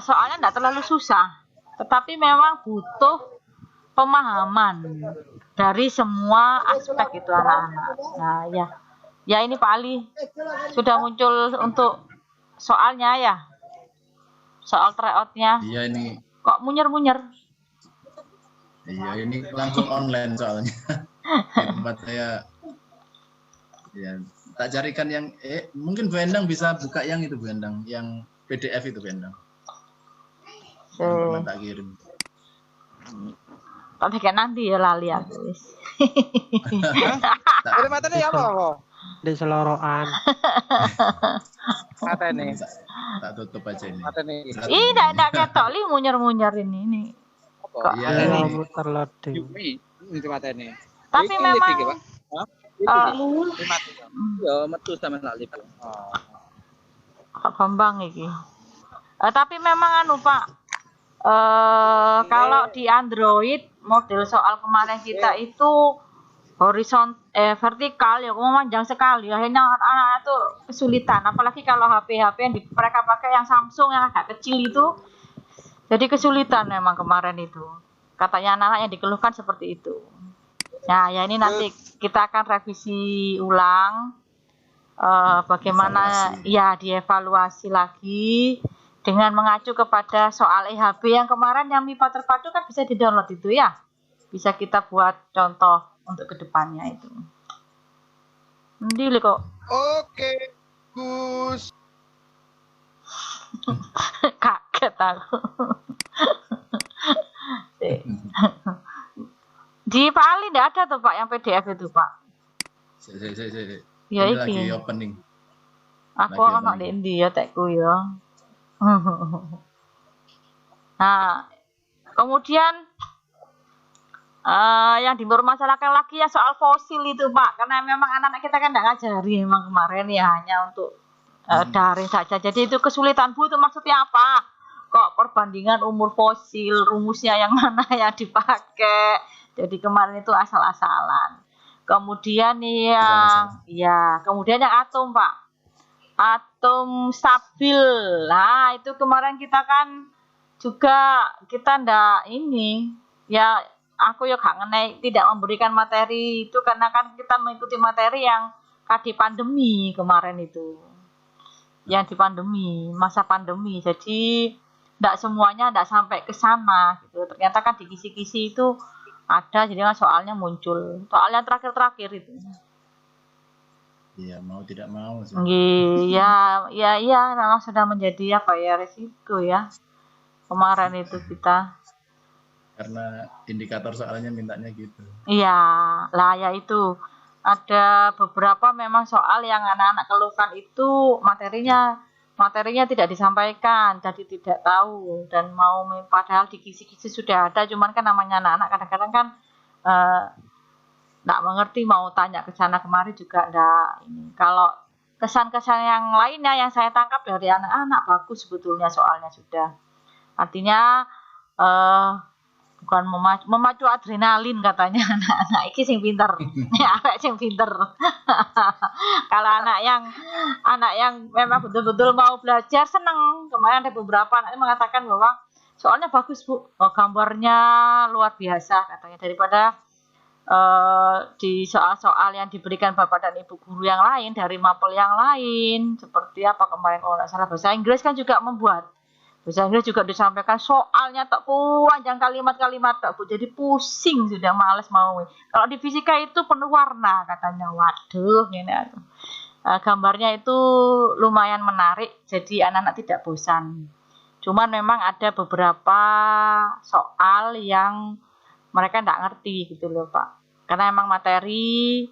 soalnya tidak terlalu susah, tetapi memang butuh pemahaman dari semua aspek itu anak-anak. Nah ya ini Pak Ali sudah muncul untuk soalnya ya, soal tryoutnya. Iya ini. Kok munyer-munyer? Iya ini langsung online soalnya. Di tempat saya. Ya, tak carikan yang mungkin Bu Endang bisa buka yang itu Bu Endang, yang PDF itu Bu Endang. Tak kirim. Tapi kan nanti ya lali aku wis. Ada matanya ya apa? Di seloroan. Matanya. Tak tutup aja ini. Matanya. Ih, enggak ketok li munyer-munyer ini. Kok iya Ya, ini. muter loading. Yumi itu matanya. Tapi memang Ya metu sama lali. Pak Bambang iki. Tapi memang anu Pak, kalau di Android model soal kemarin kita itu vertikal ya memanjang sekali, akhirnya anak-anak tuh kesulitan, apalagi kalau HP yang mereka pakai yang Samsung yang agak kecil itu, jadi kesulitan memang kemarin itu, katanya anak-anak yang dikeluhkan seperti itu. Nah ya ini nanti kita akan revisi ulang bagaimana ya dievaluasi lagi dengan mengacu kepada soal EHB yang kemarin yang MIPA terpadu kan bisa di-download itu ya. Bisa kita buat contoh untuk kedepannya itu. Ndili kok. Oke, Gus. Kaget aku. Di Pak Ali enggak ada tuh Pak yang PDF itu Pak. Ya ini iki. lagi opening. Aku Lagi anak di India tekku ya. Nah, kemudian yang dipermasalahkan lagi ya soal fosil itu Pak, karena memang anak-anak kita kan tidak ngajari memang kemarin ya hanya untuk daring saja. Jadi itu kesulitan Bu, itu maksudnya apa? Kok perbandingan umur fosil, rumusnya yang mana yang dipakai? Jadi kemarin itu asal-asalan. Kemudian kemudian yang atom Pak, atom stabil. Nah itu kemarin kita kan juga kita ndak ini ya, aku ya gak ngenai tidak memberikan materi itu karena kan kita mengikuti materi yang di pandemi kemarin itu, yang di pandemi, masa pandemi, jadi ndak semuanya ndak sampai ke sana gitu. Ternyata kan di kisi-kisi itu ada, jadi kan soalnya muncul, soalnya terakhir-terakhir itu. Iya, mau tidak mau. Iya, memang sudah menjadi apa ya, resiko ya. Kemarin itu kita. Karena indikator soalnya mintanya gitu. Iya, lah ya itu. Ada beberapa memang soal yang anak-anak keluhkan itu materinya tidak disampaikan, jadi tidak tahu dan mau padahal di kisi-kisi sudah ada, cuman kan namanya anak-anak kadang-kadang kan nggak mengerti, mau tanya ke sana kemari juga nggak ini. Kalau kesan-kesan yang lainnya yang saya tangkap dari anak-anak bagus sebetulnya soalnya sudah. Artinya bukan memacu adrenalin katanya anak-anak iki sing pinter. Ya, anak sing pinter. Kalau anak yang memang betul-betul mau belajar seneng. Kemarin ada beberapa anak yang mengatakan bahwa soalnya bagus Bu, gambarnya luar biasa katanya, daripada di soal-soal yang diberikan Bapak dan Ibu guru yang lain dari mapel yang lain, seperti apa kemarin kalau nggak salah bahasa Inggris kan juga membuat. Bahasa Inggris juga disampaikan soalnya tak panjang kalimat-kalimat tak Bu, jadi pusing sudah, males mau. Kalau di fisika itu penuh warna katanya, waduh ini gambarnya itu lumayan menarik, jadi anak-anak tidak bosan. Cuman memang ada beberapa soal yang mereka tidak ngerti gitu loh Pak, karena emang materi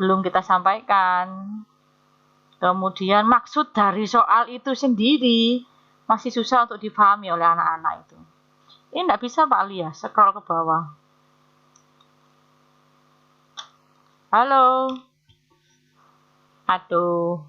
belum kita sampaikan. Kemudian maksud dari soal itu sendiri masih susah untuk dipahami oleh anak-anak itu. Ini enggak bisa Pak Ali ya, scroll ke bawah. Halo. Aduh.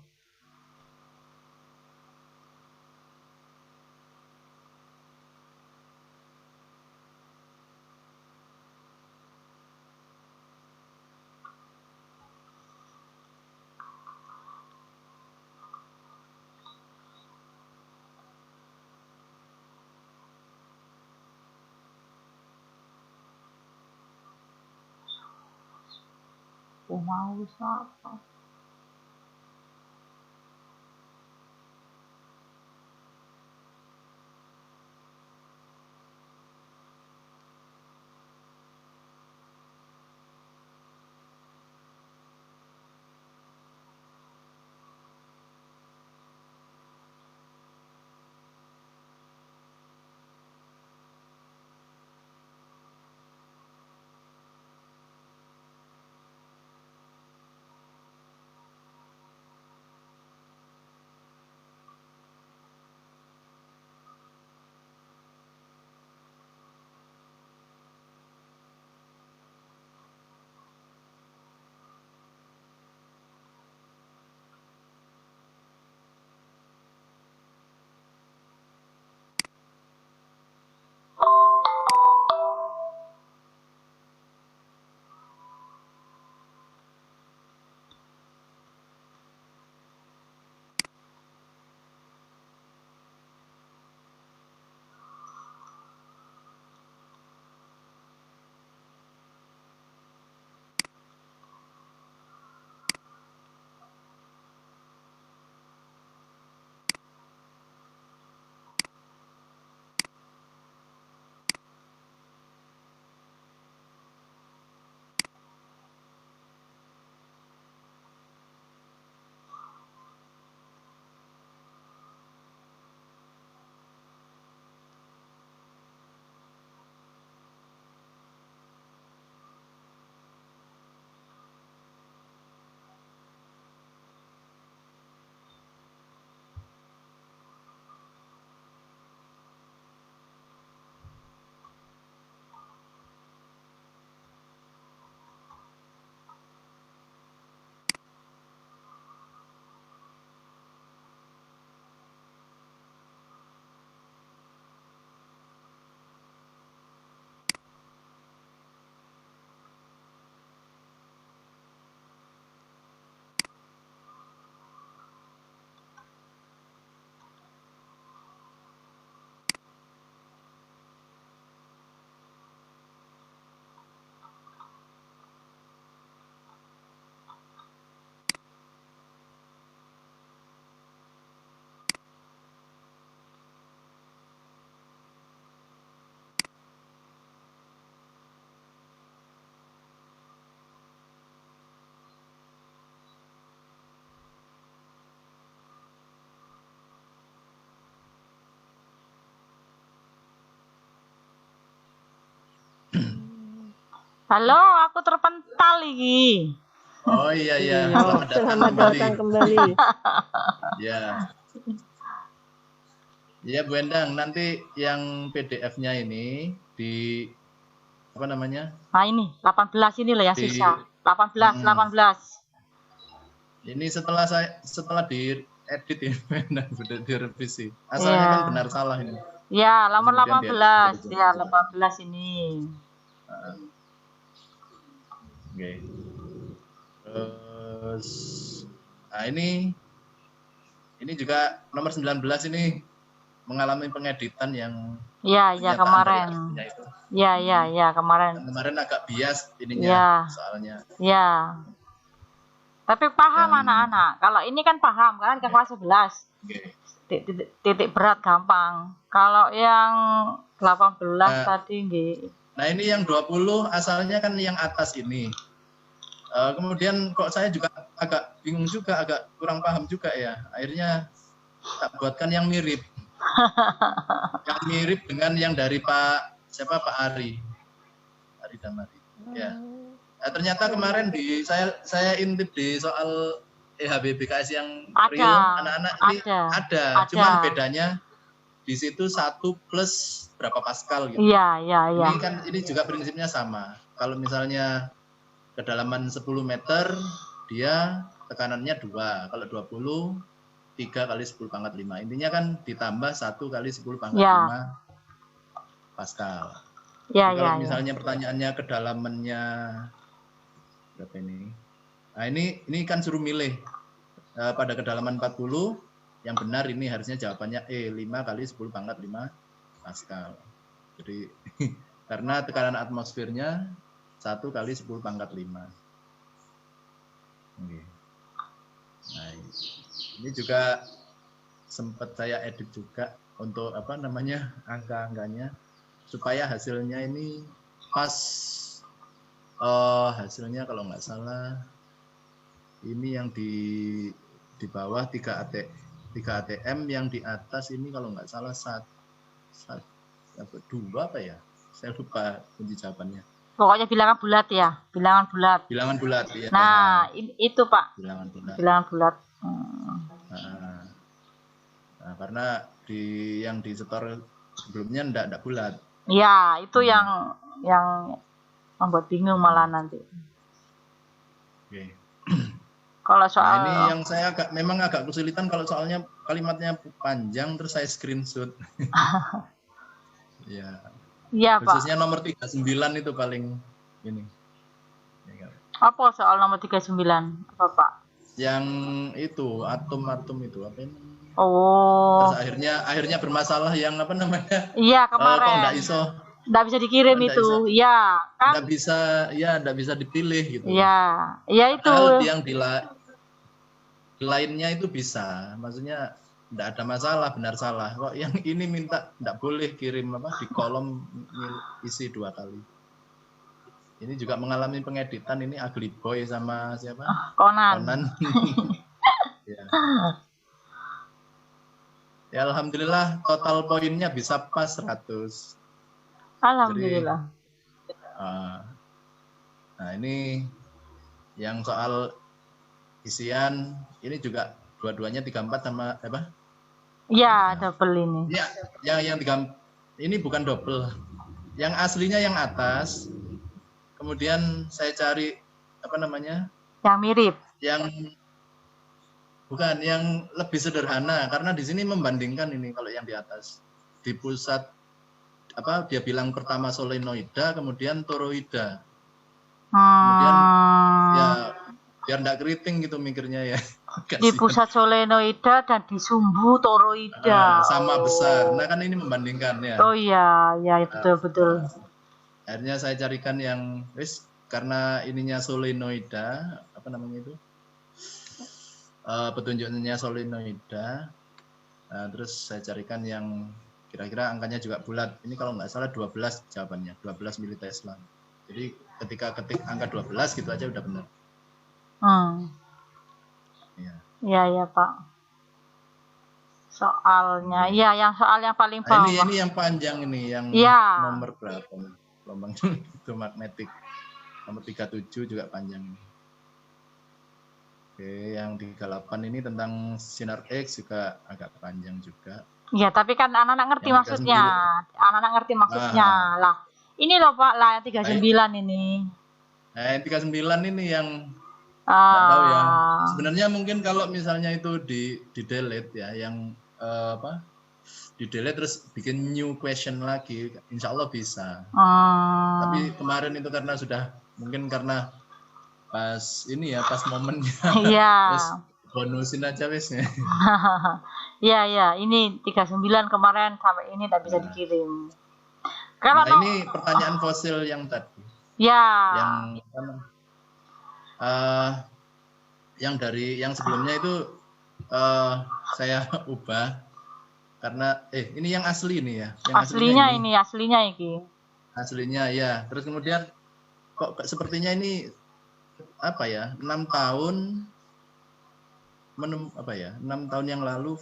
Mau apa? Halo, aku terpental iki. Oh iya iya, Iya, selamat datang kembali. Ya. Ya Bu Endang, nanti yang PDF-nya ini di apa namanya? Nah ini 18 ini loh yang Di- sisa. 18. Ini setelah diedit ini sudah direvisi. Iya. Asalnya kan benar salah ini. Ya, nomor Kemudian 18. dia- Ya, 18 ini. Oke. Terus nah ini juga nomor 19 ini mengalami pengeditan yang Ya, ya pernyataan kemarin. dari artinya itu. Ya, kemarin. Kemarin agak bias ininya Ya. soalnya. Ya. Tapi paham Yang- anak-anak. Kalau ini kan paham kan ke kelas 11. Oke. Titik berat gampang. Kalau yang 18 Nah. tadi nggih. Nah ini yang 20 asalnya kan yang atas ini. Kemudian kok saya juga agak bingung juga, agak kurang paham juga ya. Akhirnya tak buatkan yang mirip. Yang mirip dengan yang dari Pak Ari Damari. Ya. Nah, ternyata kemarin saya intip di soal HBBKS yang Ada. real anak-anak ini Ada. cuman bedanya di situ 1 plus berapa Pascal gitu. Iya. Ini kan ini juga prinsipnya sama. Kalau misalnya kedalaman 10 meter dia tekanannya 2. Kalau 20 3 kali 10 pangkat 5. Intinya kan ditambah 1 kali 10 pangkat 5 Pascal. Kalau misalnya pertanyaannya kedalamannya berapa ini? Nah, ini kan suruh milih pada kedalaman 40 yang benar ini harusnya jawabannya 5 kali 10 pangkat 5 Pascal. Jadi karena tekanan atmosfernya 1 kali 10 pangkat 5. Oke. Nah, ini juga sempat saya edit juga untuk apa namanya angka-angkanya supaya hasilnya ini pas. Hasilnya kalau nggak salah ini yang di bawah 3 ATM, yang di atas ini kalau nggak salah 2 apa ya? Saya lupa kunci jawabannya. Pokoknya bilangan bulat ya, bilangan bulat. Bilangan bulat ya. Nah, itu Pak. Bilangan bulat. Bilangan bulat. Nah, karena yang di setor sebelumnya enggak bulat. Ya, itu yang membuat bingung malah nanti. Oke. Kalau soal ini yang saya memang agak kesulitan kalau soalnya kalimatnya panjang terus saya screenshot. Ya. Iya, Pak. Khususnya nomor 39 itu paling ini. Ya, apa soal nomor 39? Apa, Pak? Yang itu atom itu apa ini? Oh. Terus akhirnya bermasalah yang apa namanya? Iya, kemarin. Kok enggak iso? Enggak bisa dikirim itu. Iya, kan? Enggak bisa dipilih gitu. Iya. Iya itu. Padahal yang di lainnya itu bisa. Maksudnya enggak ada masalah benar salah. Kok yang ini minta enggak boleh kirim apa di kolom isi 2 kali. Ini juga mengalami pengeditan ini Ugly Boy sama siapa? Conan. Ya. Ya alhamdulillah total poinnya bisa pas 100. Alhamdulillah. Jadi, nah ini yang soal isian ini juga dua-duanya 34 sama apa? Iya, double ini. Ya, yang 3 ini bukan double. Yang aslinya yang atas. Kemudian saya cari apa namanya? Yang mirip. Bukan, yang lebih sederhana karena di sini membandingkan ini kalau yang di atas. Di pusat apa dia bilang pertama solenoida, kemudian toroida. Kemudian ya biar enggak keriting gitu mikirnya ya. Di pusat solenoida dan di sumbu toroida. Sama besar. Nah kan ini membandingkan ya. Oh iya, betul. Akhirnya saya carikan yang karena ininya solenoida, apa namanya itu? Petunjuknya solenoida. Nah, terus saya carikan yang kira-kira angkanya juga bulat. Ini kalau nggak salah 12 jawabannya, 12 militesla. Jadi ketika ketik angka 12 gitu aja udah benar. Iya Pak. Soalnya, yang soal yang paling bawah. Ini yang panjang ini, yang nomor berapa? Gelombang itu magnetik. Nomor 37 juga panjang ini. Oke, yang 38 ini tentang sinar X juga agak panjang juga. Iya, tapi kan anak-anak ngerti maksudnya. Anak-anak ngerti maksudnya. Lah, ini loh Pak, lah yang 39 ini. Nah, yang 39 ini yang nggak tahu ya. Sebenarnya mungkin kalau misalnya itu di delete ya, yang di delete terus bikin new question lagi, insya Allah bisa. Tapi kemarin itu karena sudah mungkin karena pas ini ya, pas momennya. Iya. Terus bonusin aja wesnya. Iya, ini 39 kemarin sampai ini tak bisa dikirim. Kalau ini pertanyaan fosil yang tadi. Ya. Yang dari yang sebelumnya itu saya ubah karena ini yang asli ini ya. Yang aslinya ini. Aslinya ya. Terus kemudian kok sepertinya ini apa ya, 6 tahun 6 tahun yang lalu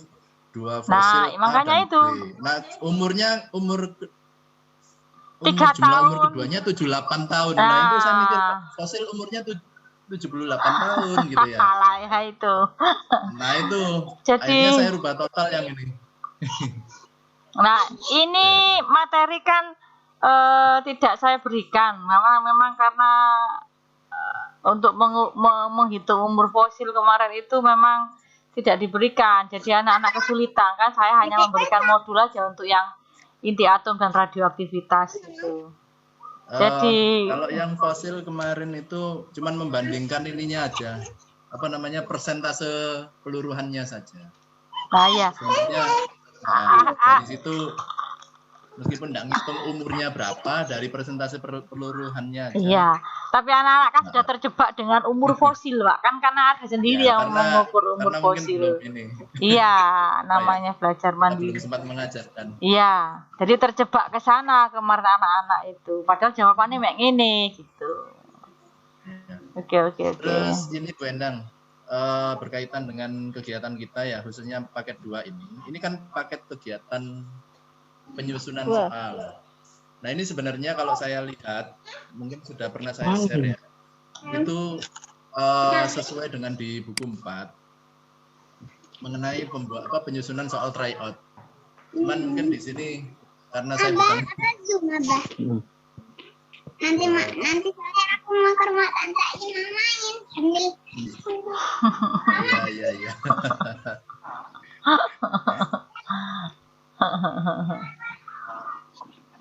2 fosil makanya itu. Nah, umur 3 jumlah tahun. umur keduanya 78 tahun. Nah, itu saya mikir fosil umurnya 78 tahun gitu ya. Salah ya itu. Nah itu, Jadi, akhirnya saya rubah total yang ini. nah ini materi kan tidak saya berikan, memang karena untuk menghitung umur fosil kemarin itu memang tidak diberikan. Jadi anak-anak kesulitan kan, saya hanya memberikan modul aja untuk yang inti atom dan radioaktivitas gitu. Jadi kalau yang fosil kemarin itu cuman membandingkan ininya aja, apa namanya, persentase peluruhannya saja. nah ya, Sebenarnya dari situ meskipun tidak ngitung umurnya berapa, dari persentase peluruhannya aja. iya. Tapi anak-anak kan sudah terjebak dengan umur fosil, Pak. Kan karena ada sendiri Ya, yang mengukur umur karena mungkin fosil. belum ini. Iya, namanya belajar Kita belum mandiri. sempat mengajarkan. Iya, jadi terjebak ke sana kemarin anak-anak itu. Padahal jawabannya kayak gini gitu. Oke. Terus ini Bu Endang, berkaitan dengan kegiatan kita ya, khususnya paket 2 ini. Ini kan paket kegiatan penyusunan soal. Nah ini sebenarnya kalau saya lihat, mungkin sudah pernah saya share ya, itu sesuai dengan di buku 4 mengenai penyusunan soal tryout. Cuman mungkin di sini karena saya bukan nanti sore aku mau ke rumah tante Ina main sambil Iya.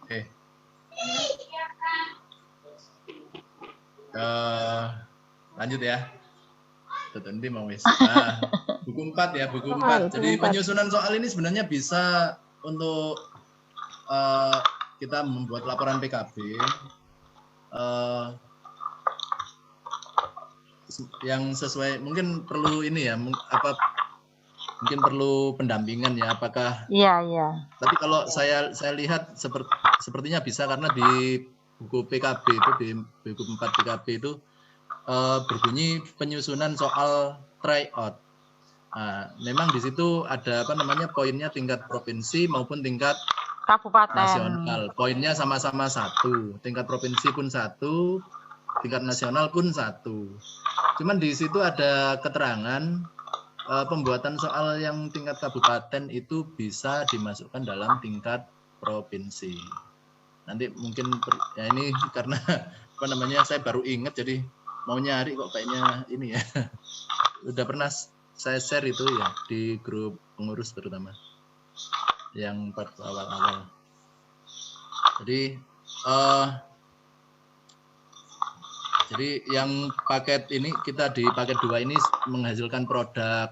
Oke. Lanjut ya. Nanti mau wis. Nah, buku 4 ya, buku 4. Jadi penyusunan soal ini sebenarnya bisa untuk kita membuat laporan PKB yang sesuai, mungkin perlu ini ya, mungkin perlu pendampingan ya, apakah Iya. tapi kalau saya lihat sepertinya bisa, karena di buku PKB itu, di buku 4 PKB itu berbunyi penyusunan soal tryout. Nah, memang di situ ada poinnya tingkat provinsi maupun tingkat Kabupaten. nasional. Poinnya sama-sama 1, tingkat provinsi pun 1, tingkat nasional pun 1. Cuman di situ ada keterangan pembuatan soal yang tingkat kabupaten itu bisa dimasukkan dalam tingkat provinsi. Nanti mungkin ya ini karena saya baru ingat, jadi mau nyari kok kayaknya ini ya. Udah pernah saya share itu ya di grup pengurus terutama yang part awal-awal. Jadi yang paket ini, kita di paket 2 ini menghasilkan produk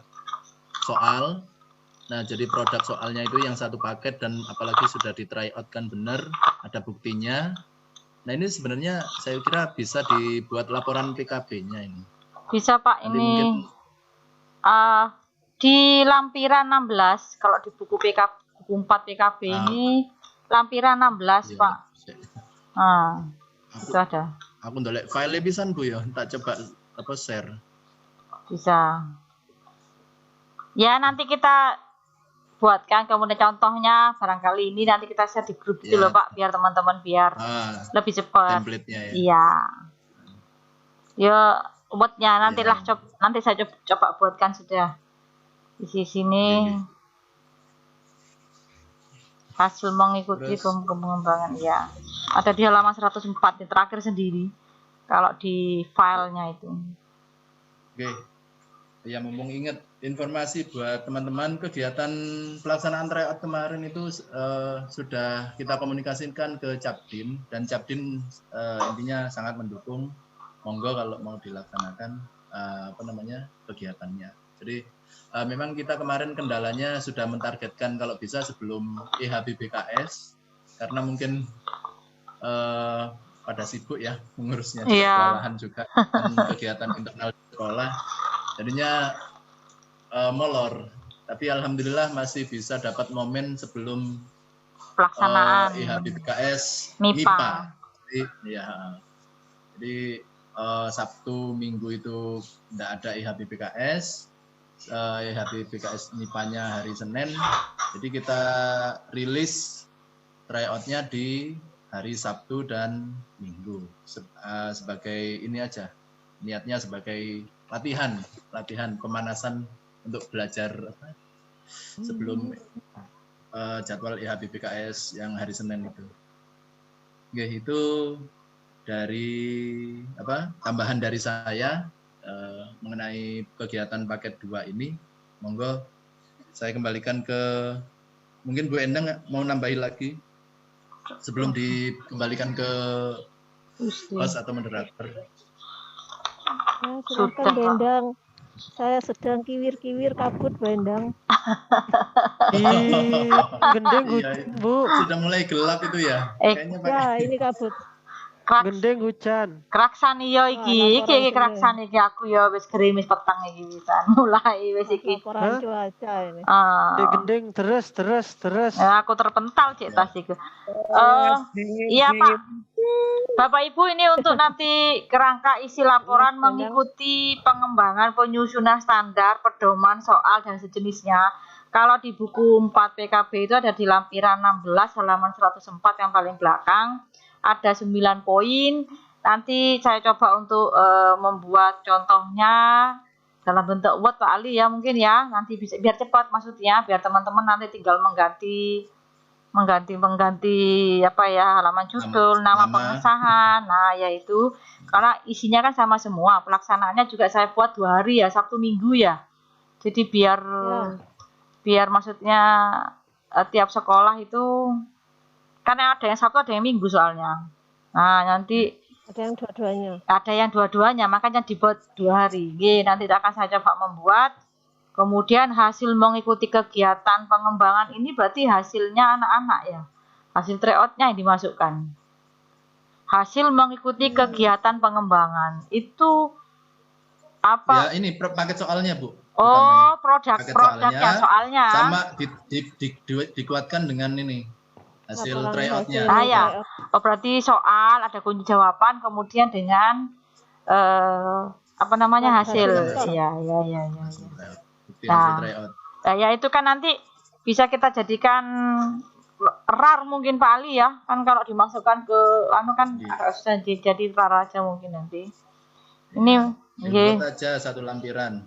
soal. Nah, jadi produk soalnya itu yang satu paket, dan apalagi sudah di try out kan benar, ada buktinya. Nah, ini sebenarnya saya kira bisa dibuat laporan PKB-nya ini. Bisa Pak, Nanti ini mungkin di lampiran 16, kalau di buku buku 4 PKB ini lampiran 16 iya, Pak. Itu ada. Aku ndolek file pisan Bu ya, tak coba share. Bisa. Ya, nanti kita buatkan kemudian contohnya, barangkali ini nanti kita share di grup itu loh Pak, biar teman-teman lebih cepat. Template-nya ya. Iya. Ya, buatnya nantilah nanti saya coba buatkan sudah di sini. Hasil mengikuti pengembangan ya. Ada di halaman 104 di terakhir sendiri kalau di filenya itu. Oke. Ya, mumpung ingat informasi buat teman-teman, kegiatan pelaksanaan tryout kemarin itu sudah kita komunikasikan ke Capdim, dan Capdim intinya sangat mendukung. Monggo kalau mau dilaksanakan kegiatannya. Jadi memang kita kemarin kendalanya sudah mentargetkan kalau bisa sebelum IHBBKS, karena mungkin pada sibuk ya mengurusnya, kewalahan juga dan kegiatan internal di sekolah, jadinya molor. Tapi alhamdulillah masih bisa dapat momen sebelum pelaksanaan IHBBKS MIPA. Jadi Sabtu Minggu itu tidak ada IHBBKS. IHBBKS MIPA-nya hari Senin. Jadi kita rilis tryout-nya di hari Sabtu dan Minggu sebagai ini aja, niatnya sebagai latihan pemanasan untuk belajar sebelum jadwal IHBBKS yang hari Senin itu. Oke, itu dari tambahan dari saya mengenai kegiatan paket 2 ini. Monggo saya kembalikan ke mungkin Bu Endang mau nambahin lagi sebelum dikembalikan ke host atau moderator. Ya, silakan Bu Endang. Saya sedang kiwir-kiwir kabut Bu Endang. Gendeng Iya, hujan, Bu. sudah mulai gelap itu ya. Kayaknya Ya, ini kabut. Gendeng hujan. Kraksan iya iki laporan kraksan iki aku ya wis gerimis petang iki wisan. Mulai wis iki. Laporan cuaca ini. Gendeng terus. Ya, aku terpental cek tas iku. Iya Pak. Bapak Ibu ini untuk nanti kerangka isi laporan mengikuti pengembangan penyusunan standar, pedoman, soal dan sejenisnya. Kalau di buku 4 PKB itu ada di lampiran 16 halaman 104 yang paling belakang. Ada 9 poin. Nanti saya coba untuk membuat contohnya dalam bentuk Word Pak Ali ya mungkin ya. Nanti bisa biar cepat maksudnya, biar teman-teman nanti tinggal mengganti halaman judul, nama pengesahan. Nah, yaitu karena isinya kan sama semua. Pelaksanaannya juga saya buat 2 hari ya, Sabtu Minggu ya. Jadi biar maksudnya tiap sekolah itu karena ada yang Sabtu ada yang Minggu soalnya. Nah, nanti ada yang dua-duanya, makanya dibuat 2 hari. Nanti akan saya coba membuat. Kemudian hasil mengikuti kegiatan pengembangan ini berarti hasilnya anak-anak ya. Hasil tryout-nya yang dimasukkan. Hasil mengikuti kegiatan pengembangan itu apa? Ya, ini paket soalnya, Bu. Oh, produknya soalnya. Sama dikuatkan dengan ini. Hasil tryout-nya. Ya. Oh, berarti soal ada kunci jawaban kemudian dengan hasil. Ya. Nah, ya itu kan nanti bisa kita jadikan RAR mungkin Pak Ali ya. Kan kalau dimasukkan ke harus jadi RAR aja mungkin nanti. Ini buat aja satu lampiran.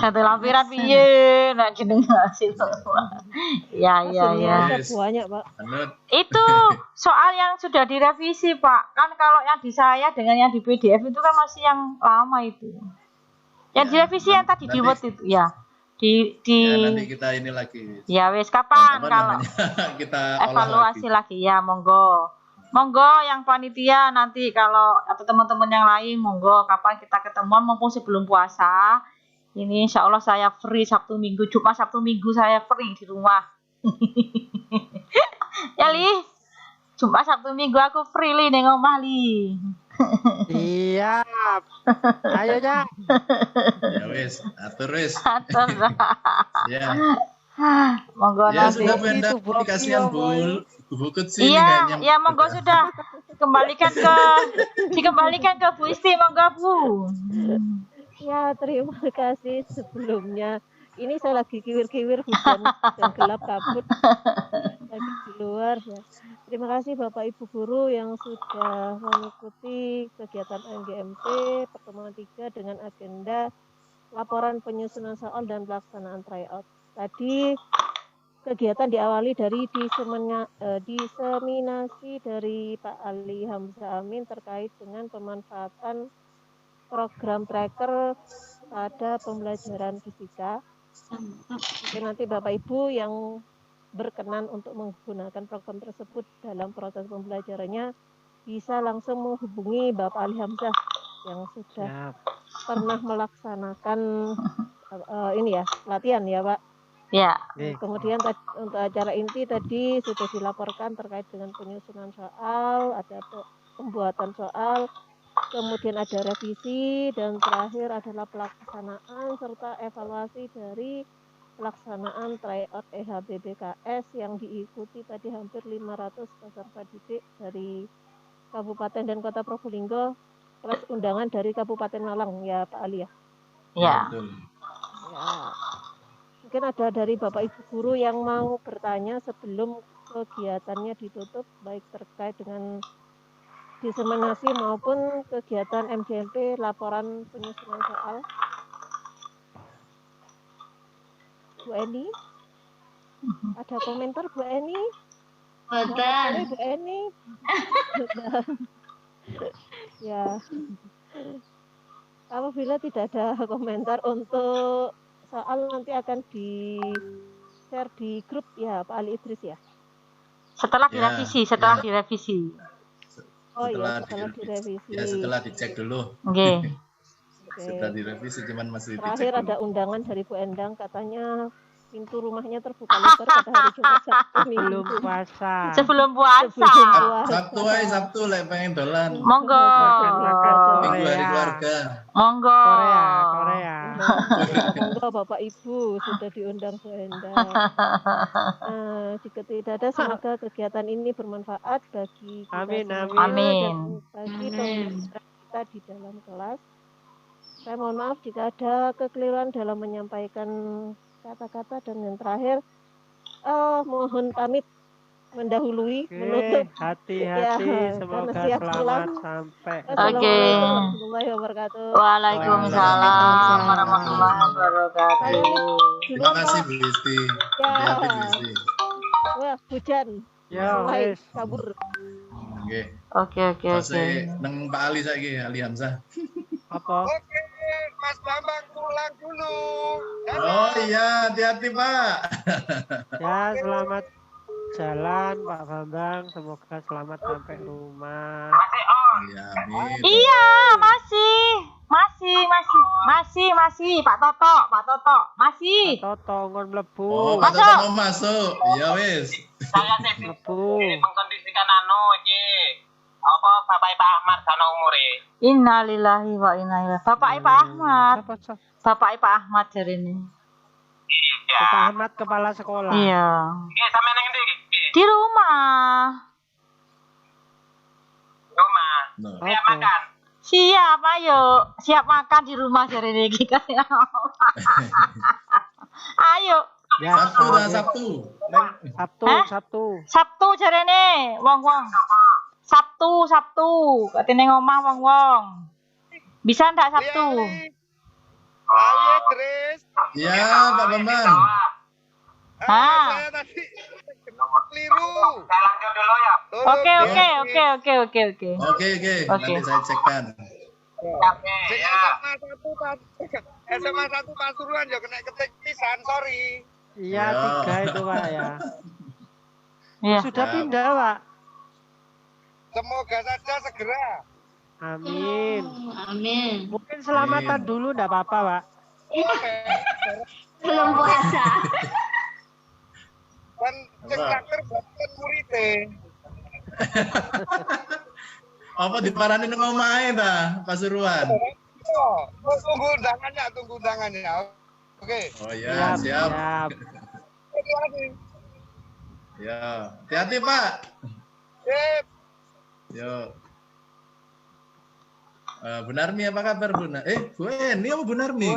Satu lampiran piye nek jeneng hasil. Ya. Banyak, Pak. Itu soal yang sudah direvisi, Pak. Kan kalau yang di saya dengan yang di PDF itu kan masih yang lama itu. Yang direvisi yang tadi di Word itu ya. Nanti kita ini lagi. Ya wes kapan kalau kita evaluasi lagi ya, monggo yang panitia nanti kalau atau teman-teman yang lain monggo kapan kita ketemuan mumpung sebelum puasa. Ini insya Allah saya free Sabtu Minggu, Jumat Sabtu Minggu saya free di rumah. Ya Li, Jumat Sabtu Minggu aku free Li neng omah Li. Siap. Ayo ya. Ya wes, atur wes. Ya. Monggo ya, nanti. Sudah Benda, kasihan Bu Bukut sih iya, ya monggo sudah dikembalikan ke Bu Isti, monggo Bu. Ya, terima kasih sebelumnya. Ini saya lagi kiwir-kiwir hujan dan gelap kabut lagi di luar ya. Terima kasih Bapak Ibu guru yang sudah mengikuti kegiatan NGMT pertemuan 3 dengan agenda laporan penyusunan soal dan pelaksanaan tryout. Tadi kegiatan diawali dari diseminasi dari Pak Ali Hamzah Amin terkait dengan pemanfaatan program tracker pada pembelajaran fisika. Mungkin nanti Bapak Ibu yang berkenan untuk menggunakan program tersebut dalam proses pembelajarannya bisa langsung menghubungi Bapak Ali Hamzah yang sudah pernah melaksanakan latihan ya Pak. Ya. Kemudian untuk acara inti tadi sudah dilaporkan terkait dengan penyusunan soal, ada pembuatan soal, kemudian ada revisi, dan terakhir adalah pelaksanaan serta evaluasi dari pelaksanaan tryout IHBBKS yang diikuti tadi hampir 500 peserta didik dari Kabupaten dan Kota Probolinggo plus undangan dari Kabupaten Malang ya Pak Ali ya. Ya. Ya. Mungkin ada dari Bapak Ibu guru yang mau bertanya sebelum kegiatannya ditutup baik terkait dengan diseminasi maupun kegiatan MJMP laporan penyusunan soal. Bu Eni, ada komentar Bu Eni? Betul. Bu Eni. Ya. Apabila tidak ada komentar untuk soal nanti akan di-share di grup ya Pak Ali Idris ya. Setelah Ya, direvisi, Oh iya, setelah setelah direvisi. Ya setelah dicek dulu. Oke. Setelah direvisi cuman masih dicek Terakhir dulu. ada undangan dari Bu Endang, katanya pintu rumahnya terbuka lebar pada hari Jumat Sabtu Belum Minggu. puasa. Sebelum puasa. Sebelum puasa. Sabtu aja Sabtu lek pengen dolan. Monggo. Minggu hari keluarga. Monggo. Korea. Monggo Bapak Ibu sudah diundang Bu Endang. Jika tidak ada, semoga kegiatan ini bermanfaat bagi kita Amin, semua amin. dan bagi pembelajaran kita di dalam kelas. Saya mohon maaf jika ada kekeliruan dalam menyampaikan kata-kata, dan yang terakhir mohon pamit mendahului menutup. Hati-hati, Ya, semoga karena siap selamat pulang. sampai. Assalamualaikum warahmatullahi wabarakatuh. Waalaikumsalam warahmatullahi wabarakatuh. Terima kasih Bu Isti. Ya. Hati-hati Bu Isti. Wah, hujan. Ya, Mulai wis. kabur. Oke. Oke. Saya neng Pak Ali saiki, Ali Hamzah. Apa? Oke, Mas Bambang pulang dulu. Oh iya, hati-hati Pak. Ya, selamat jalan Pak Bambang. Semoga selamat sampai rumah. Iya, amin. Iya, masih. Pak Toto, masih. Toto ngon Oh, mlebu. Pak Masuk. Toto mau masuk. Iya wis. Saya sih Mlebu. mengkondisikan iki apa Bapak Pak Ahmad sana umure. Innalillahi wa inna ilaihi. Bapak Pak Ahmad. Siapa? Bapak Pak Ahmad hari ini. Iya. Pak Ahmad kepala sekolah. Iya. Iki sampean nang ndi iki? Di rumah. Rumah. Nah. Siap Apa? makan. Siap, ayo. Siap makan di rumah hari ini. Ayo. Ya, Sabtu dah Sabtu. Hah? Sabtu. Sabtu jarene, wong-wong. Sabtu. Katene ngomah wong-wong. Bisa ndak Sabtu? Ayo, Chris. Iya, Pak Bambang. Hah? Saya tadi keliru. Saya lanjut dulu ya. Oke. Oke. Nanti saya cekkan. Sing SMA 1 Pasuruan ya kena ketik pisan, sorry. Iya, Ya. 3 itu Pak ya. Iya. Sudah Ya. pindah Pak. Semoga saja segera. Amin. Amin. Mungkin selamatan Amin. dulu enggak apa-apa Pak. Belum puasa. Kan cek traktir buatan muridnya. Apa diparani nang omahe ta, Pasuruan? Oh, tunggu undangannya. Oke. Oh iya, siap. Terima kasih. Ya, hati-hati Pak. Sip. Yo. Bu Narmi apa kabar Bu? Bu Eni apa Bu Narmi?